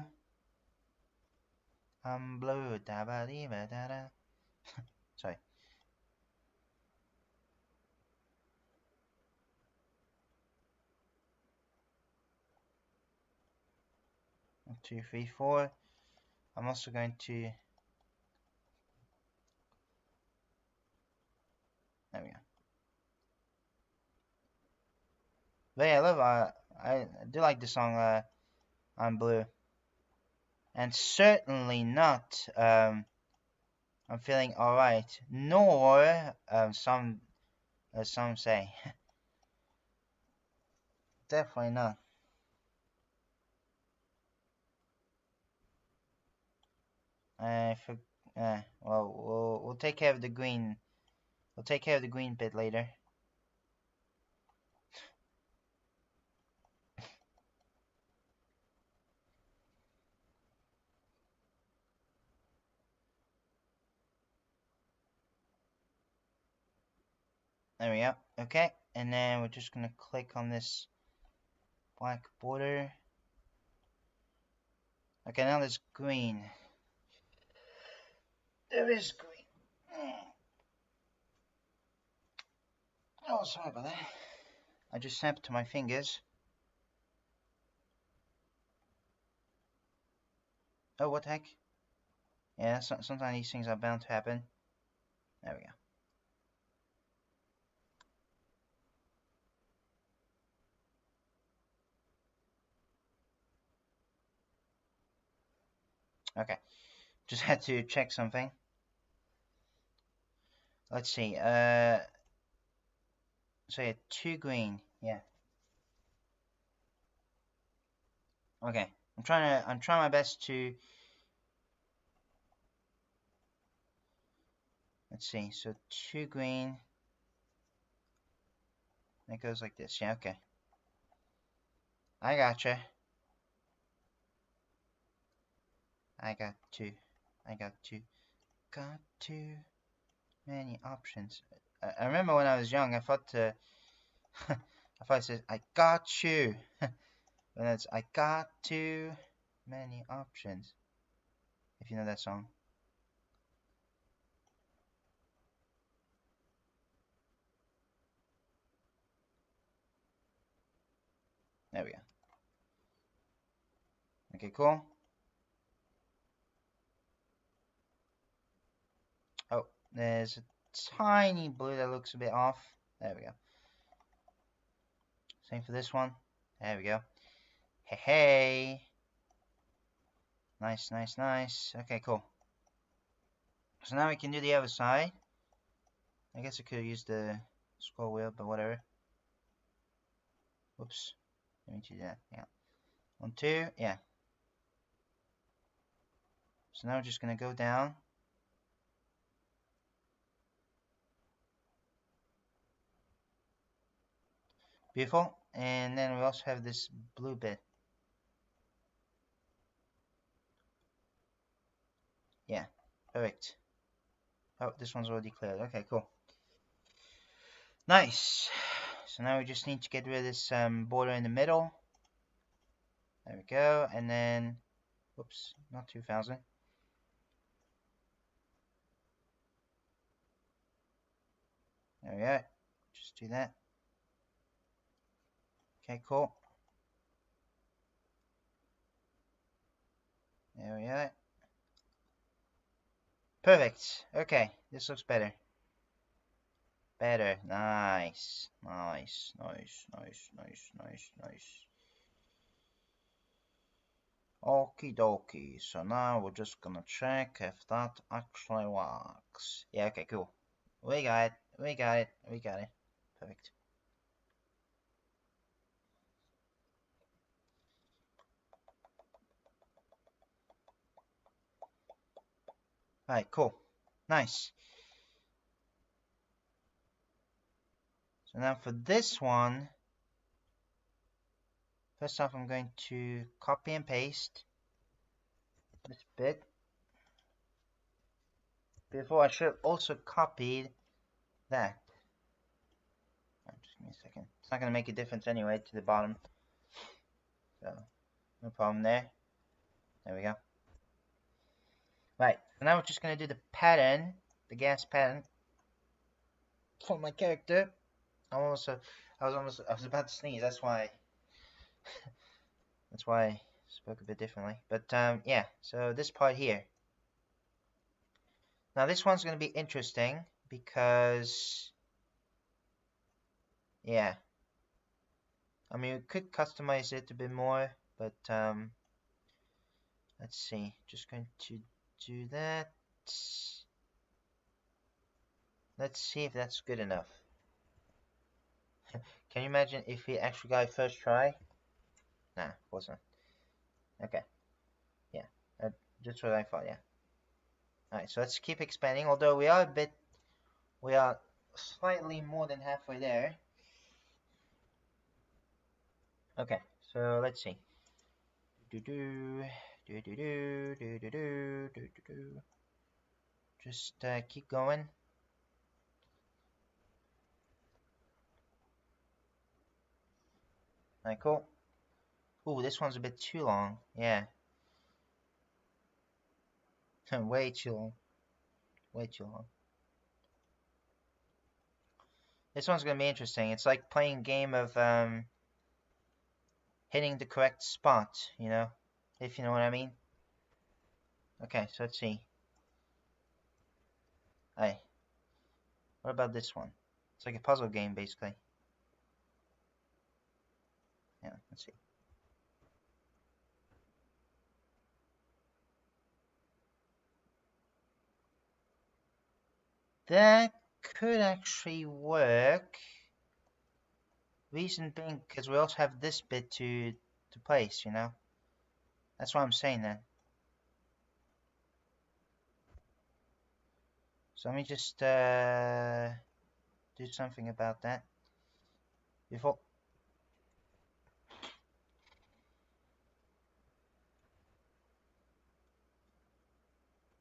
Blue. Da ba dee ba da da. Sorry. One, 2, 3, 4. I'm also going to. There we go. But yeah, I love. I do like the song. I'm Blue. And certainly not. I'm feeling alright. Nor some say. Definitely not. Well, we'll take care of the green. We'll take care of the green bit later. There we go. Okay, and then we're just gonna click on this black border. Okay, now there's green. There is green. Oh, sorry about that. I just snapped to my fingers. Oh, what the heck? Yeah, sometimes these things are bound to happen. There we go. Okay, just had to check something. Let's see. So yeah, 2 green. Yeah. Okay, I'm trying my best to. Let's see. So 2 green. It goes like this. Yeah. Okay. I gotcha. I got two. Got too many options. I remember when I was young, I thought I thought it said I got you. When it's I got too many options. If you know that song. There we go. Okay, cool. Oh, there's a tiny blue that looks a bit off. There we go. Same for this one. There we go. Hey, hey. Nice, nice, nice. Okay, cool. So now we can do the other side. I guess I could have used the scroll wheel, but whatever. Whoops. Let me do that. Yeah. 1, 2. Yeah. So now we're just going to go down. Beautiful. And then we also have this blue bit. Yeah. Perfect. Oh, this one's already cleared. Okay, cool. Nice. So now we just need to get rid of this border in the middle. There we go. And then, whoops, not 2000. There we go. Just do that. Okay, cool. There we are. Perfect. Okay, this looks better. Better. Nice. Nice. Nice. Nice. Nice. Nice. Nice. Okie dokie. So now we're just gonna check if that actually works. Yeah, okay, cool. We got it. We got it. We got it. Perfect. Alright, cool. Nice. So now for this one, first off I'm going to copy and paste this bit. Before I should have also copied that. Just give me a second. It's not going to make a difference anyway to the bottom. So, no problem there. There we go. Right, so now we're just going to do the pattern, the gas pattern for my character. I was about to sneeze, that's why I spoke a bit differently. But yeah, so this part here. Now this one's going to be interesting because, yeah, I mean, we could customize it a bit more, but let's see. Just going to do that. Let's see if that's good enough. Can you imagine if we actually got it first try? Nah, wasn't. Okay. Yeah, that's what I thought, yeah. Alright, so let's keep expanding, although we are slightly more than halfway there. Okay, so let's see. Just keep going. Alright, cool. Ooh, this one's a bit too long. Yeah. Way too long. Way too long. This one's gonna be interesting. It's like playing a game of hitting the correct spot, you know? If you know what I mean. Okay, so let's see. Hey. What about this one? It's like a puzzle game, basically. Yeah, let's see. That could actually work. Reason being, because we also have this bit to place, you know? That's what I'm saying then. So let me just do something about that. Before...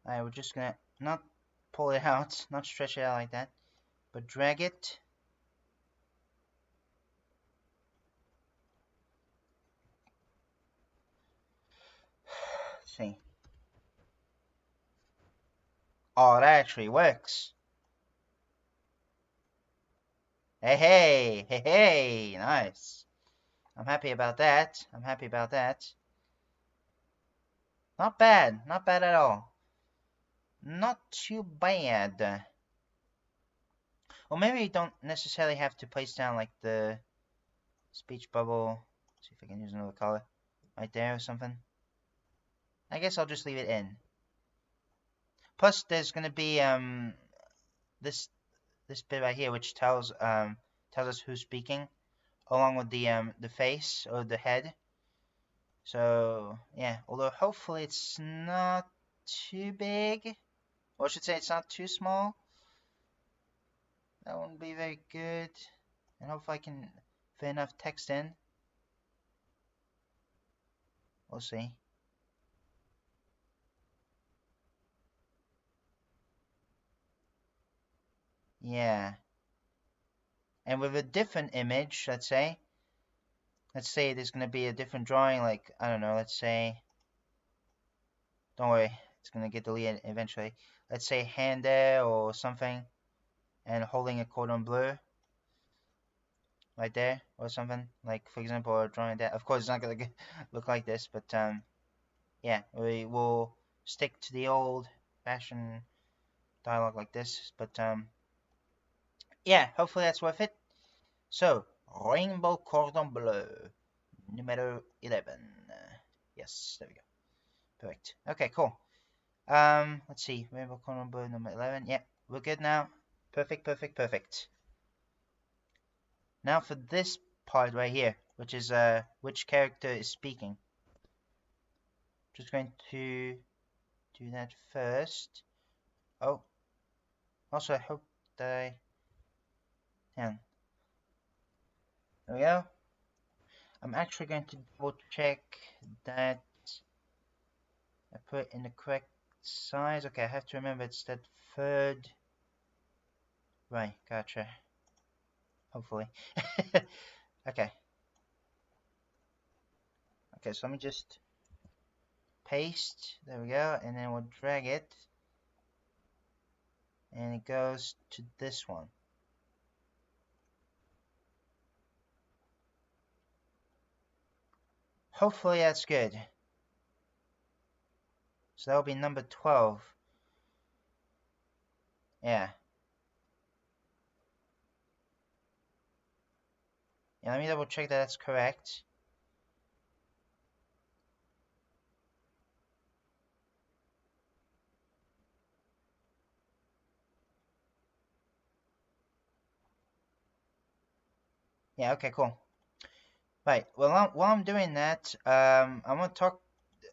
Alright, we're just gonna not pull it out, not stretch it out like that, but drag it. Let's see. Oh, that actually works. Hey, hey, hey, hey, nice. I'm happy about that. I'm happy about that. Not bad. Not bad at all. Not too bad. Or maybe you don't necessarily have to place down like the speech bubble. Let's see if I can use another color. Right there or something. I guess I'll just leave it in. Plus there's gonna be this bit right here which tells us who's speaking, along with the face or the head. So yeah, although hopefully it's not too big, or I should say it's not too small. That wouldn't be very good. And hopefully I can fit enough text in. We'll see. Yeah. And with a different image, let's say there's going to be a different drawing, like, I don't know, let's say, don't worry, it's going to get deleted eventually. Let's say hand there or something, and holding a cordon bleu. right there or something. Like, for example, we're drawing that. Of course, it's not gonna look like this, but yeah, we will stick to the old-fashioned dialogue like this. But yeah, hopefully that's worth it. So, rainbow cordon bleu, numero 11. Yes, there we go. Perfect. Okay, cool. Let's see, rainbow cordon bleu, number 11. Yeah, we're good now. Perfect, perfect, perfect. Now for this part right here, which is which character is speaking. Just going to do that first. Oh, also I hope that I can. There we go. I'm actually going to double check that I put it in the correct size. Okay, I have to remember it's that third. Right, gotcha. Hopefully. Okay. Okay, so let me just paste. There we go, and then we'll drag it. And it goes to this one. Hopefully that's good. So that'll be number 12. Yeah. Yeah, let me double check that that's correct. Yeah, okay, cool. Right, well, while I'm doing that, I'm gonna talk.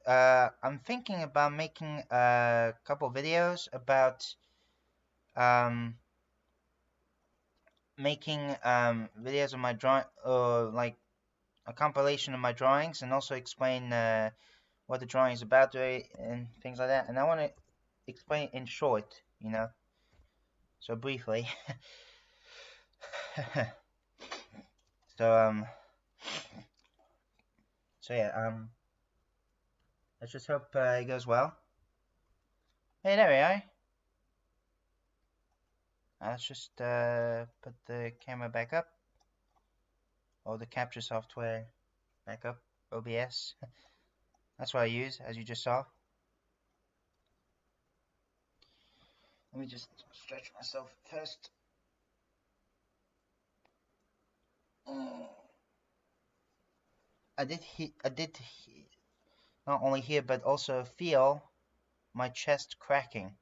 I'm thinking about making a couple videos about making videos of my drawing, or like a compilation of my drawings, and also explain what the drawing is about and things like that. And I want to explain it in short, you know, so briefly. So yeah, let's just hope it goes well. Hey, there we are. Let's just put the camera back up, or the capture software back up, OBS. That's what I use, as you just saw. Let me just stretch myself first. I did not only hear but also feel my chest cracking.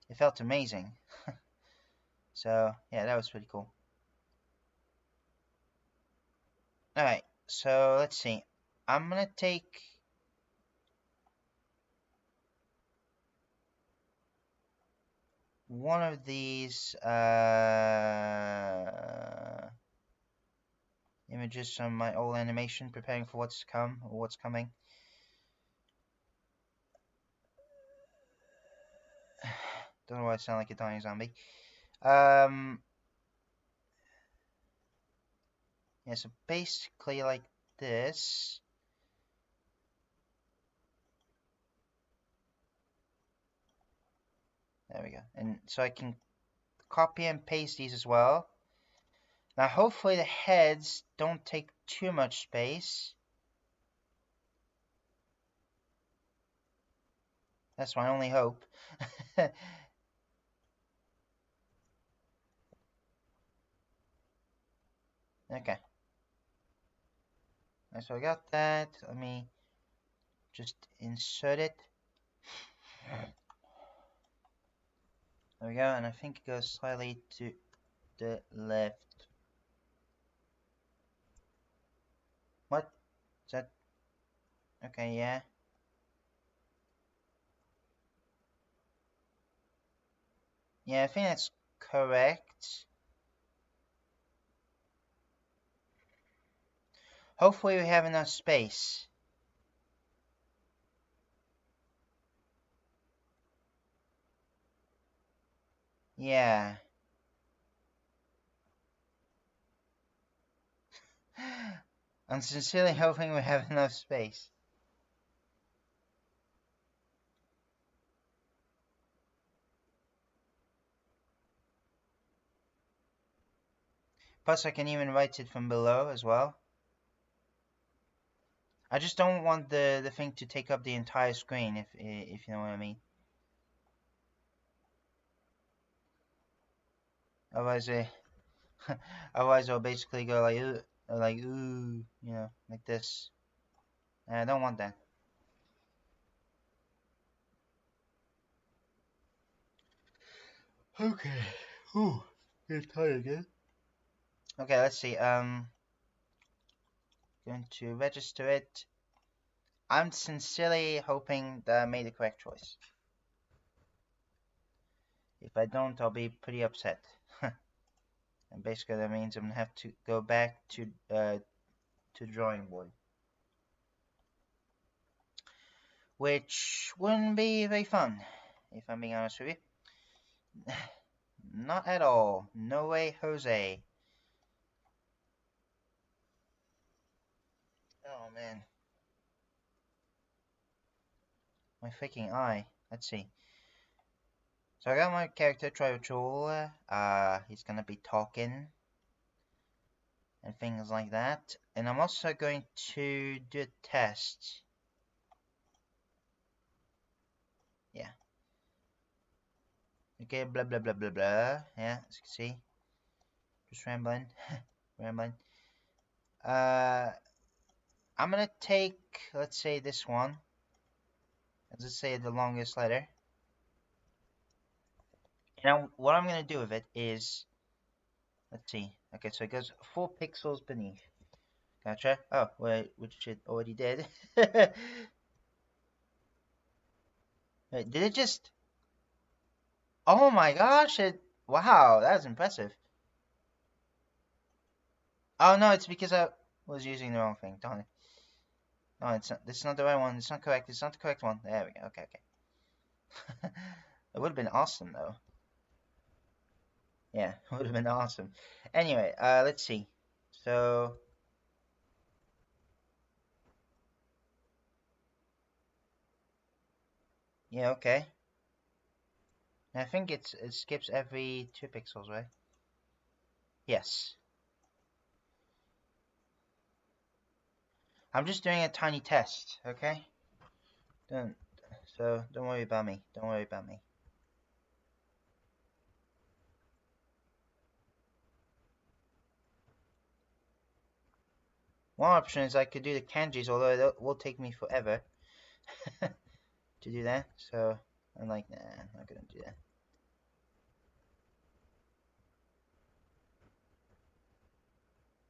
It felt amazing. So yeah, that was pretty cool. Alright, so let's see. I'm gonna take one of these images from my old animation, preparing for what's to come, or what's coming. Don't know why I sound like a dying zombie. Yeah, so basically like this. There we go. And so I can copy and paste these as well. Now hopefully the heads don't take too much space. That's my only hope. Okay. So I got that. Let me just insert it. There we go, and I think it goes slightly to the left. What? Is that? Okay, yeah. Yeah, I think that's correct. Hopefully we have enough space. Yeah. I'm sincerely hoping we have enough space. Plus, I can even write it from below as well. I just don't want the thing to take up the entire screen, if you know what I mean. Otherwise, otherwise I'll basically go like ooh, you know, like this. And I don't want that. Okay. Ooh, getting tired again. Okay, let's see. Going to register it. I'm sincerely hoping that I made the correct choice. If I don't, I'll be pretty upset. And basically that means I'm gonna have to go back to the drawing board, which wouldn't be very fun, if I'm being honest with you. Not at all. No way, Jose. Oh man, my freaking eye. Let's see. So I got my character Trivial. He's gonna be talking and things like that. And I'm also going to do a test. Yeah. Okay, blah blah blah blah blah. Yeah, as you can see. Just rambling. Rambling. I'm gonna take, let's say, this one. Let's say the longest letter. Now, what I'm gonna do with it is, let's see. Okay, so it goes 4 pixels beneath. Gotcha. Oh, wait, which it already did. Wait, did it just? Oh my gosh! Wow, that was impressive. Oh no, it's because I was using the wrong thing. Darn it. No, it's not. This is not the right one. It's not correct. It's not the correct one. There we go. Okay, okay. It would have been awesome though. Yeah, it would have been awesome. Anyway, let's see. So. Yeah, okay. I think it skips every 2 pixels, right? Yes. I'm just doing a tiny test, okay? Don't worry about me. Don't worry about me. One option is I could do the kanjis, although it will take me forever to do that. So I'm like, nah, I'm not gonna do that.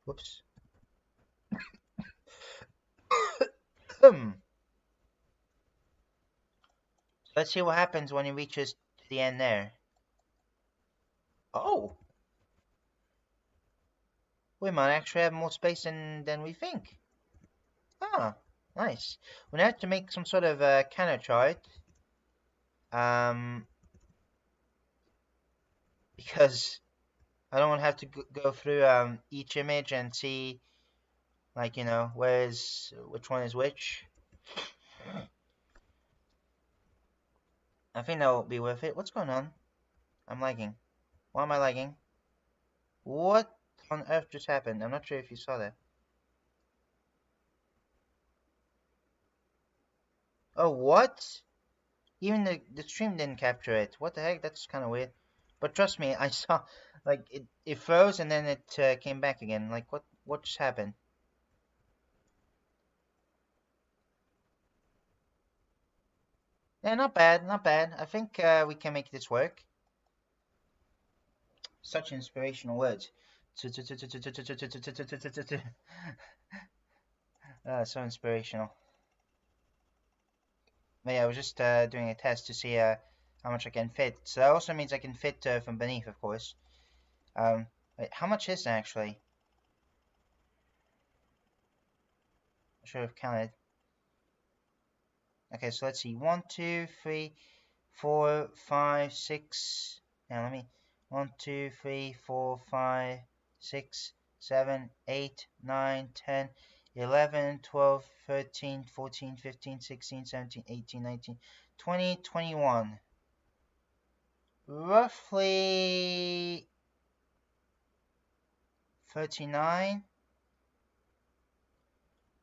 Whoops. Let's see what happens when it reaches to the end there. Oh! We might actually have more space than we think. Ah, nice. We now have to make some sort of counter chart. Because I don't want to have to go through each image and see, like, you know, which one is which. I think that will be worth it. What's going on? I'm lagging. Why am I lagging? What on earth just happened? I'm not sure if you saw that. Oh, what? Even the stream didn't capture it. What the heck? That's kind of weird. But trust me, I saw, like, it froze and then it came back again. Like, what just happened? Yeah, not bad, not bad. I think we can make this work. Such inspirational words. So inspirational. But yeah, I was just doing a test to see how much I can fit. So that also means I can fit from beneath, of course. Wait, how much is that actually? I should have counted. Okay, so let's see. 1, 2, 3, 4, 5, 6. Now let me. 1, 2, 3, 4, 5, 6, 7, 8, 9, 10, 11, 12, 13, 14, 15, 16, 17, 18, 19, 20, 21. Roughly 39.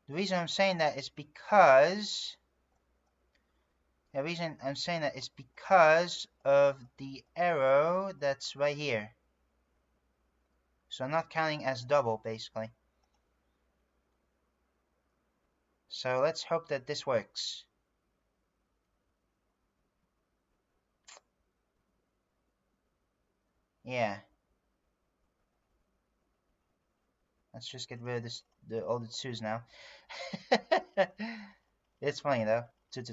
The reason I'm saying that is because of the arrow that's right here. So I'm not counting as double, basically. So let's hope that this works. Yeah. Let's just get rid of this, all the twos now. It's funny though. Can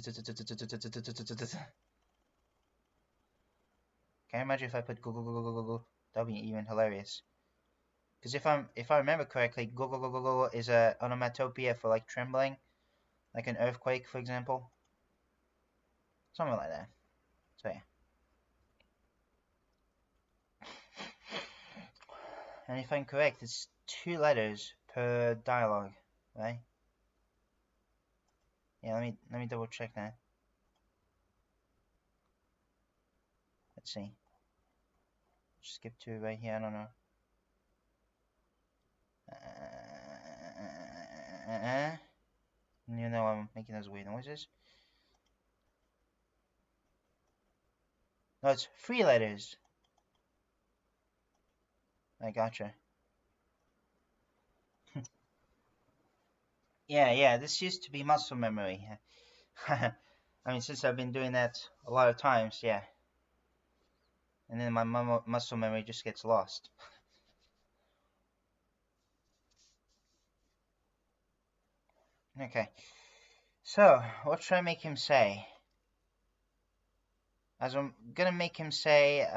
you imagine if I put go go go go go go go? That'd be even hilarious. Because if I remember correctly, go go go go go is a onomatopoeia for like trembling, like an earthquake, for example. Something like that. So yeah. And if I'm correct, it's 2 letters per dialogue, right? Yeah, let me double check that. Let's see. Skip to right here. I don't know. You know I'm making those weird noises. No, it's 3 letters. I gotcha. Yeah, this used to be muscle memory. I mean, since I've been doing that a lot of times, yeah. And then my muscle memory just gets lost. Okay. So, what should I make him say? As I'm gonna make him say,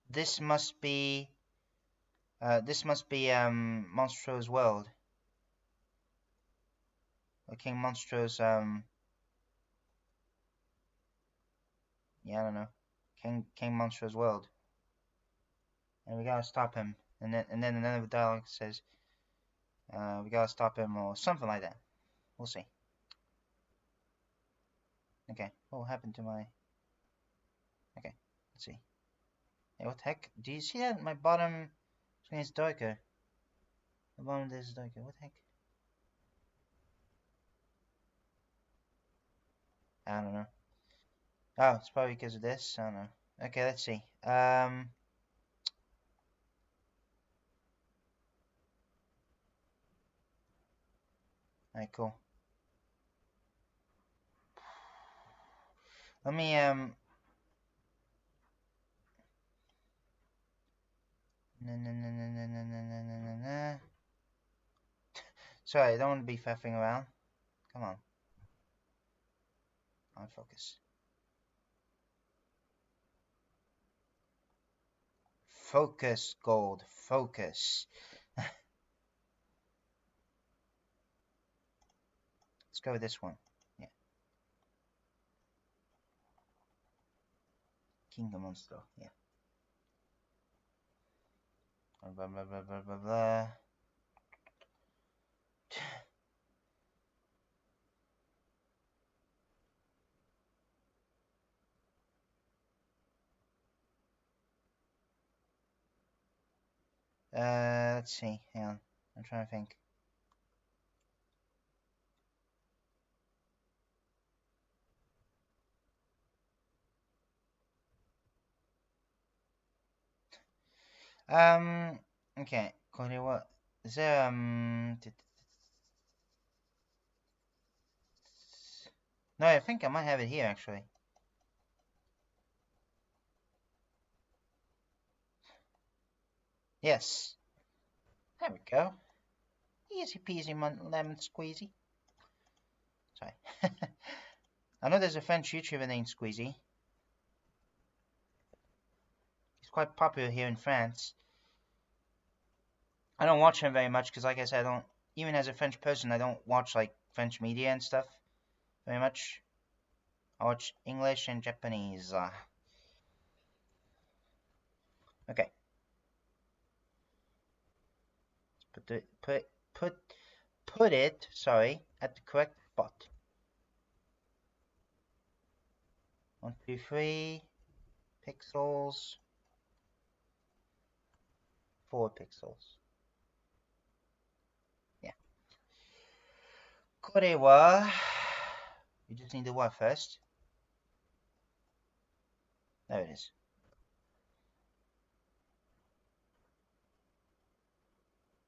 this must be Monstro's world. Or King Monstro's, yeah, I don't know. King Monstro's world. And we gotta stop him. And then another dialogue says, we gotta stop him, or something like that. We'll see. Okay, what happened to my... Okay, let's see. Hey, what the heck? Do you see that? My bottom screen is darker. The bottom of this is darker. What the heck? I don't know. Oh, it's probably because of this. I don't know. Okay, let's see. Alright, cool. Let me, Sorry, I don't want to be faffing around. Come on. On focus. Focus, gold. Focus. Let's go with this one. Yeah. Kingdom Monster. Yeah. Blah, blah, blah, blah, blah, blah. Let's see. Hang on. I'm trying to think. Okay. What? Is there, No, I think I might have it here, actually. Yes. There we go. Easy peasy lemon squeezy. Sorry. I know there's a French YouTuber named Squeezy. He's quite popular here in France. I don't watch him very much because, like I said, I don't... Even as a French person, I don't watch, like, French media and stuff very much. I watch English and Japanese. Okay. Put it, sorry, at the correct spot. 1, 2, 3 pixels. 4 pixels. Yeah. これは you just need the what first? There it is.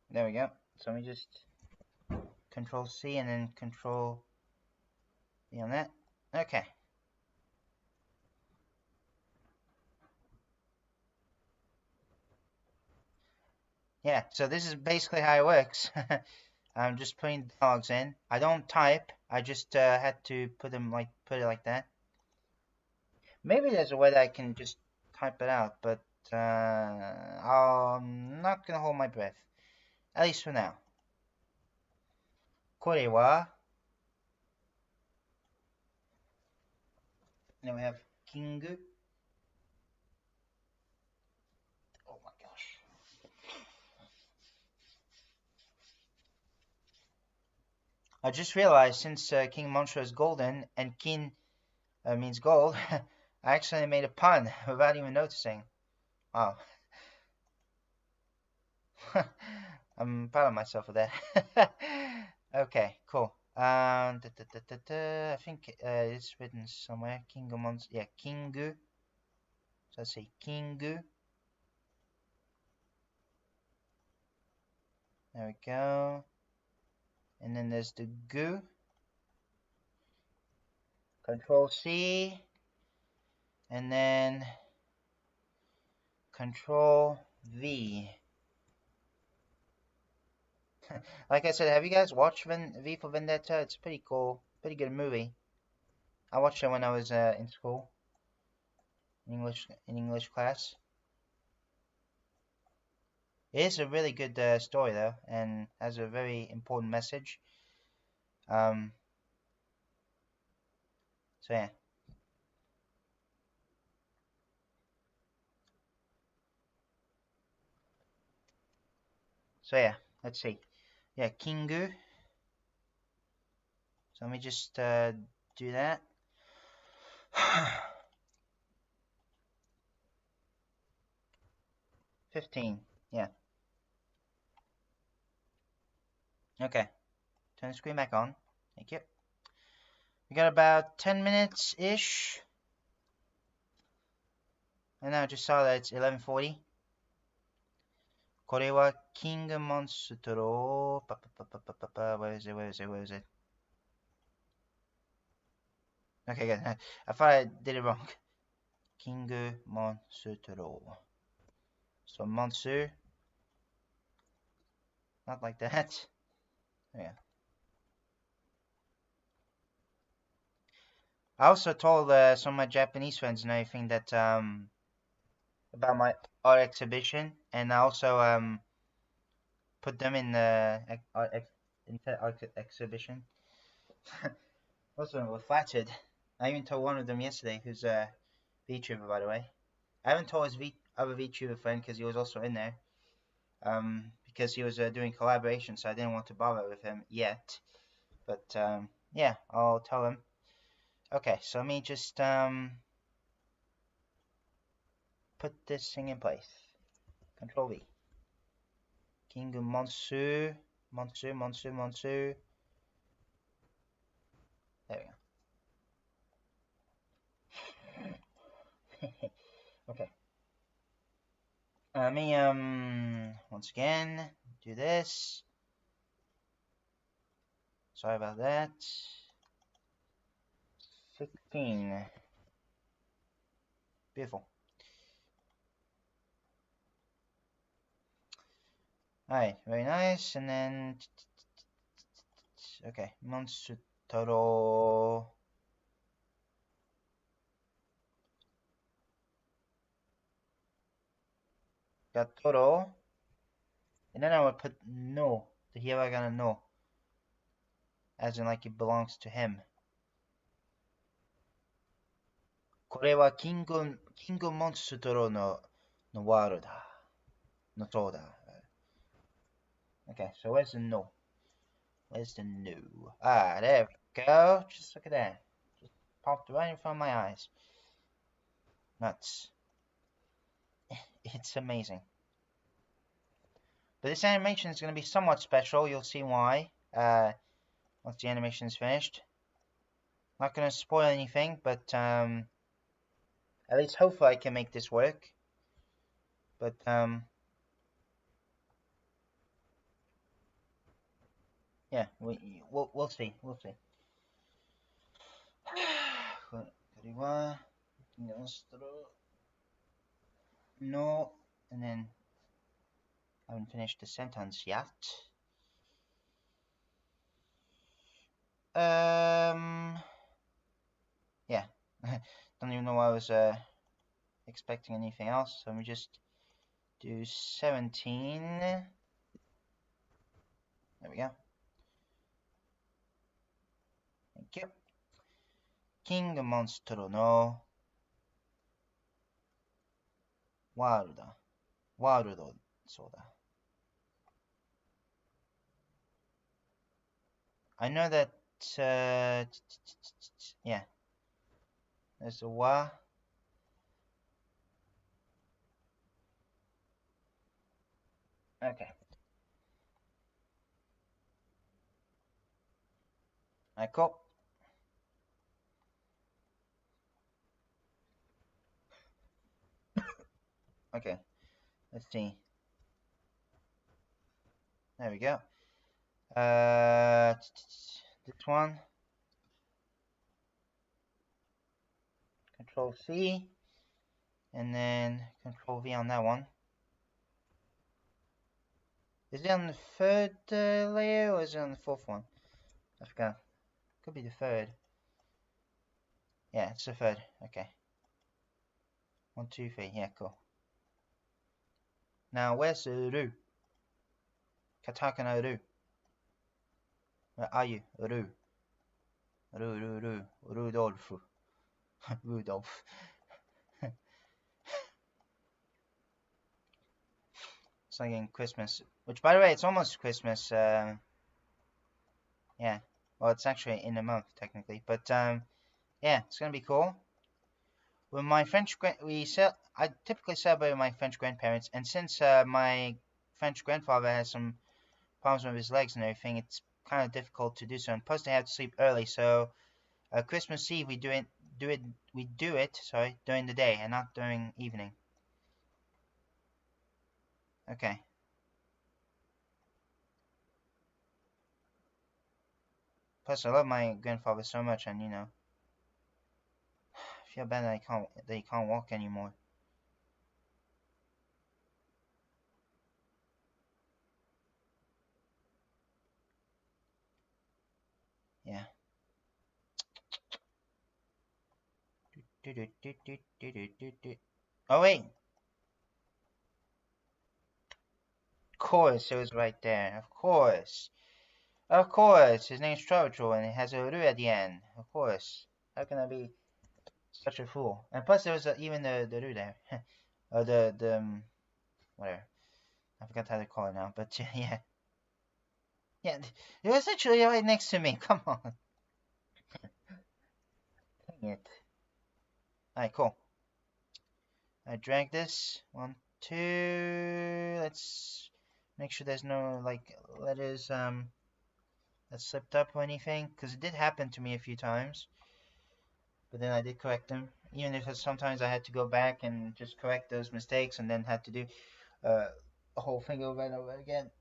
There we go. So let me just Control C and then Control V on that. Okay. Yeah, so this is basically how it works. I'm just putting dialogues in. I don't type. I just had to put it like that. Maybe there's a way that I can just type it out, but I'm not gonna hold my breath. At least for now. これは Then we have King. Oh my gosh. I just realized since King Monstro is golden and Kin means gold, I actually made a pun without even noticing. Wow. I'm proud of myself for that. Okay, cool. I think it's written somewhere. King of Monstro. Yeah, Kingu. So let's say Kingu. There we go. And then there's the gu. Control C. And then Control V. Like I said, have you guys watched V for Vendetta? It's pretty cool. Pretty good movie. I watched it when I was in school. In English class. It is a really good story though, and has a very important message. So yeah. So yeah, let's see. Yeah, Kingu. So let me just do that. $15. Yeah. Okay. Turn the screen back on. Thank you. We got about 10 minutes-ish. And now I just saw that it's 11:40. これはキングモンストロ。Where is it? Okay, good. I thought I did it wrong. King Monstro. So monster. Not like that. Yeah. I also told some of my Japanese friends and everything that about my art exhibition, and I also put them in the art exhibition. Also were flattered. I even told one of them yesterday, who's a VTuber by the way. I haven't told his other VTuber friend because he was also in there. Because he was doing collaboration, so I didn't want to bother with him yet. But yeah, I'll tell him. Okay, so let me just put this thing in place. Control V. King Monsu. There we go. Okay. Let me once again do this. Sorry about that. 16. Beautiful. Alright, very nice. And then okay, Monstro. Got Toro. And then I would put no. The hiragana no. As in like it belongs to him. これはキングモンストロのワールドだ。のそうだ。Okay, so where's the no? Where's the no? Ah, there we go. Just look at that. Just popped right in front of my eyes. Nuts. It's amazing. But this animation is going to be somewhat special. You'll see why once the animation is finished. Not going to spoil anything, but at least hopefully I can make this work. But yeah, we'll see. We'll see. No, and then I haven't finished the sentence yet. Yeah, don't even know why I was expecting anything else. So let me just do 17. There we go. Thank you. King Monstro no World. So da. I know that yeah. There's a wa. Okay. Cool. Okay. Let's see. There we go. This one. Control C. And then Control V on that one. Is it on the third layer or is it on the fourth one? I forgot. Could be the third. Yeah, it's the third. Okay. 1, 2, 3. Yeah, cool. Now, where's the Ru? Katakana Ru. Where are you? Ru. Rudolph. Rudolph. It's like in Christmas. Which, by the way, it's almost Christmas. Yeah. Well, it's actually in a month, technically. But, yeah, it's gonna be cool. With my French, I typically celebrate with my French grandparents, and since my French grandfather has some problems with his legs and everything, it's kind of difficult to do so. And plus, they have to sleep early, so Christmas Eve we do it during the day and not during evening. Okay. Plus, I love my grandfather so much, and I feel bad that he can't walk anymore. Yeah. Oh wait. Of course, it was right there. Of course. Of course. His name's Trojo, and it has a Ru at the end. Of course. How can I be such a fool? And plus, there was even the Ru there. Or whatever. I forgot how to call it now, but yeah. Yeah, it was actually right next to me. Come on. Dang it. Alright, cool. I drag this. 1, 2. Let's make sure there's no, letters, that slipped up or anything. Because it did happen to me a few times. But then I did correct them. Even if sometimes I had to go back and just correct those mistakes and then had to do the whole thing over and over again.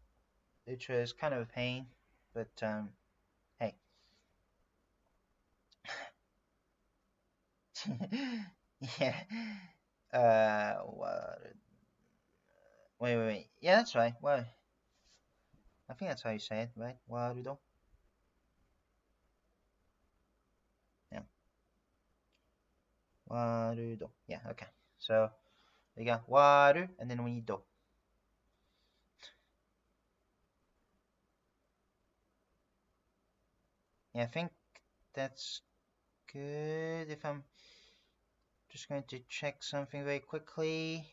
Which was kind of a pain. But, hey. Yeah. Wait. Yeah, that's right. What? I think that's how you say it, right? Warudo. Yeah. Warudo. Yeah, okay. So, we got waru, and then we need do. Yeah, I think that's good. If I'm just going to check something very quickly.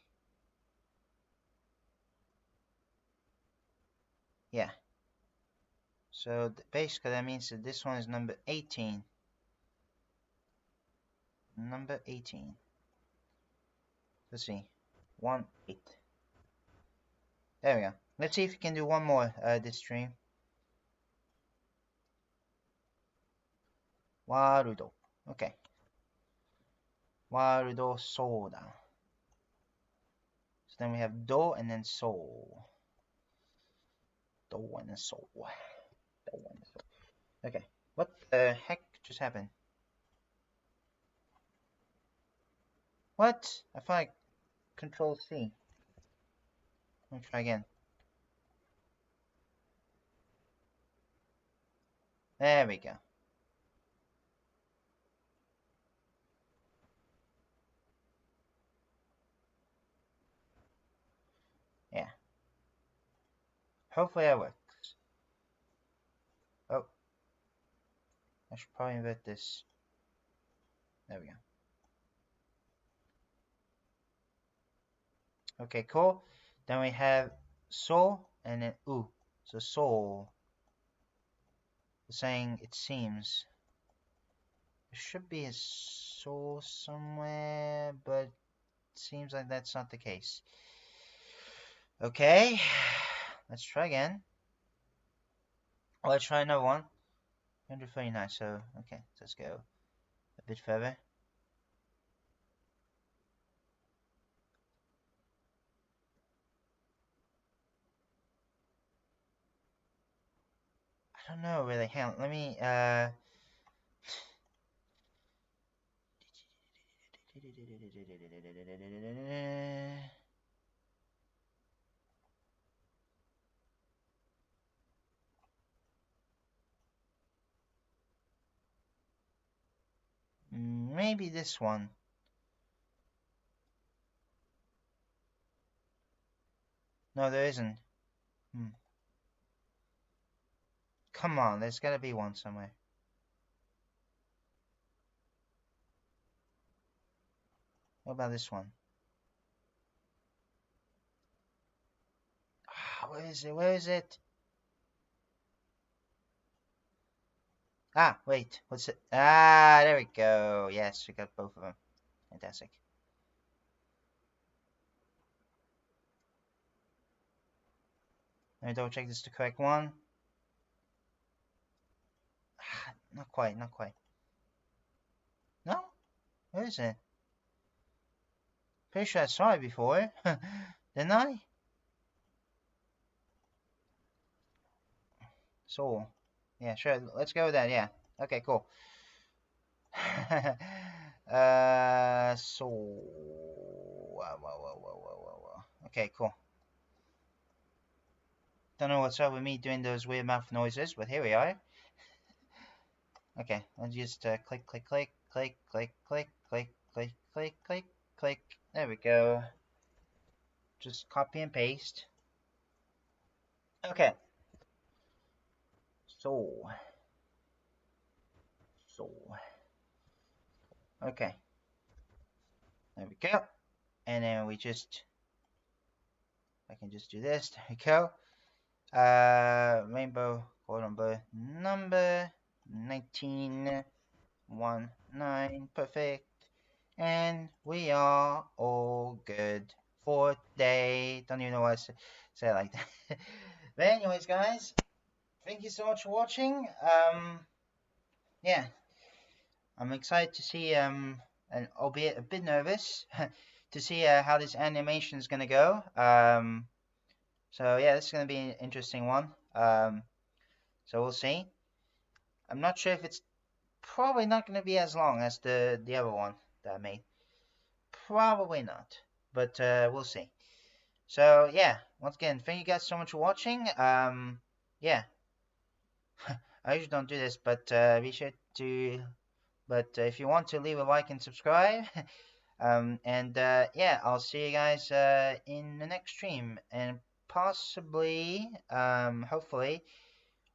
Yeah. So basically that means that this one is number 18. Number 18. Let's see. 1, 8. There we go. Let's see if we can do one more this stream. ワールド。Okay. ワールドソーダ。So then we have do and then soul. Do and then soul. Do and then soul. Okay. What the heck just happened? What? I feel like Control C. Let me try again. There we go. Yeah. Hopefully that works. Oh. I should probably invert this. There we go. Okay, cool. Then we have so and then oo. So soul. Saying it seems. There should be a soul somewhere, but it seems like that's not the case. Okay. Let's try again. Let's try another one. 139, so okay, let's go a bit further. I don't know really. Hang on, let me maybe this one. No, there isn't. Come on, there's gotta be one somewhere. What about this one? Where is it? Where is it? Ah, wait. What's it? Ah, there we go. Yes, we got both of them. Fantastic. Let me double check this is the correct one. Ah, not quite, not quite. No? Where is it? Pretty sure I saw it before. Didn't I? Soul. Yeah, sure. Let's go with that. Yeah. Okay, cool. Soul. Whoa. Okay, cool. Don't know what's up with me doing those weird mouth noises, but here we are. Okay, let's just click. There we go. Just copy and paste. Okay. Soul. Okay. There we go. And then we just, I can just do this. There we go. Rainbow code number 1919. Perfect. And we are all good for today. Don't even know why I say it like that. But anyways, guys, thank you so much for watching. Yeah, I'm excited to see and albeit a bit nervous to see how this animation is gonna go. So yeah, this is gonna be an interesting one. So we'll see. I'm not sure if it's probably not gonna be as long as the other one that I made. Probably not, but we'll see. So yeah, once again, thank you guys so much for watching. Yeah, I usually don't do this, but be sure to. But if you want to, leave a like and subscribe. Yeah, I'll see you guys in the next stream, and possibly, hopefully,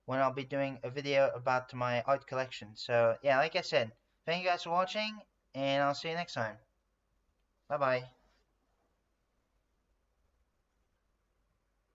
when I'll be doing a video about my art collection. So yeah, like I said, thank you guys for watching, and I'll see you next time. Bye bye.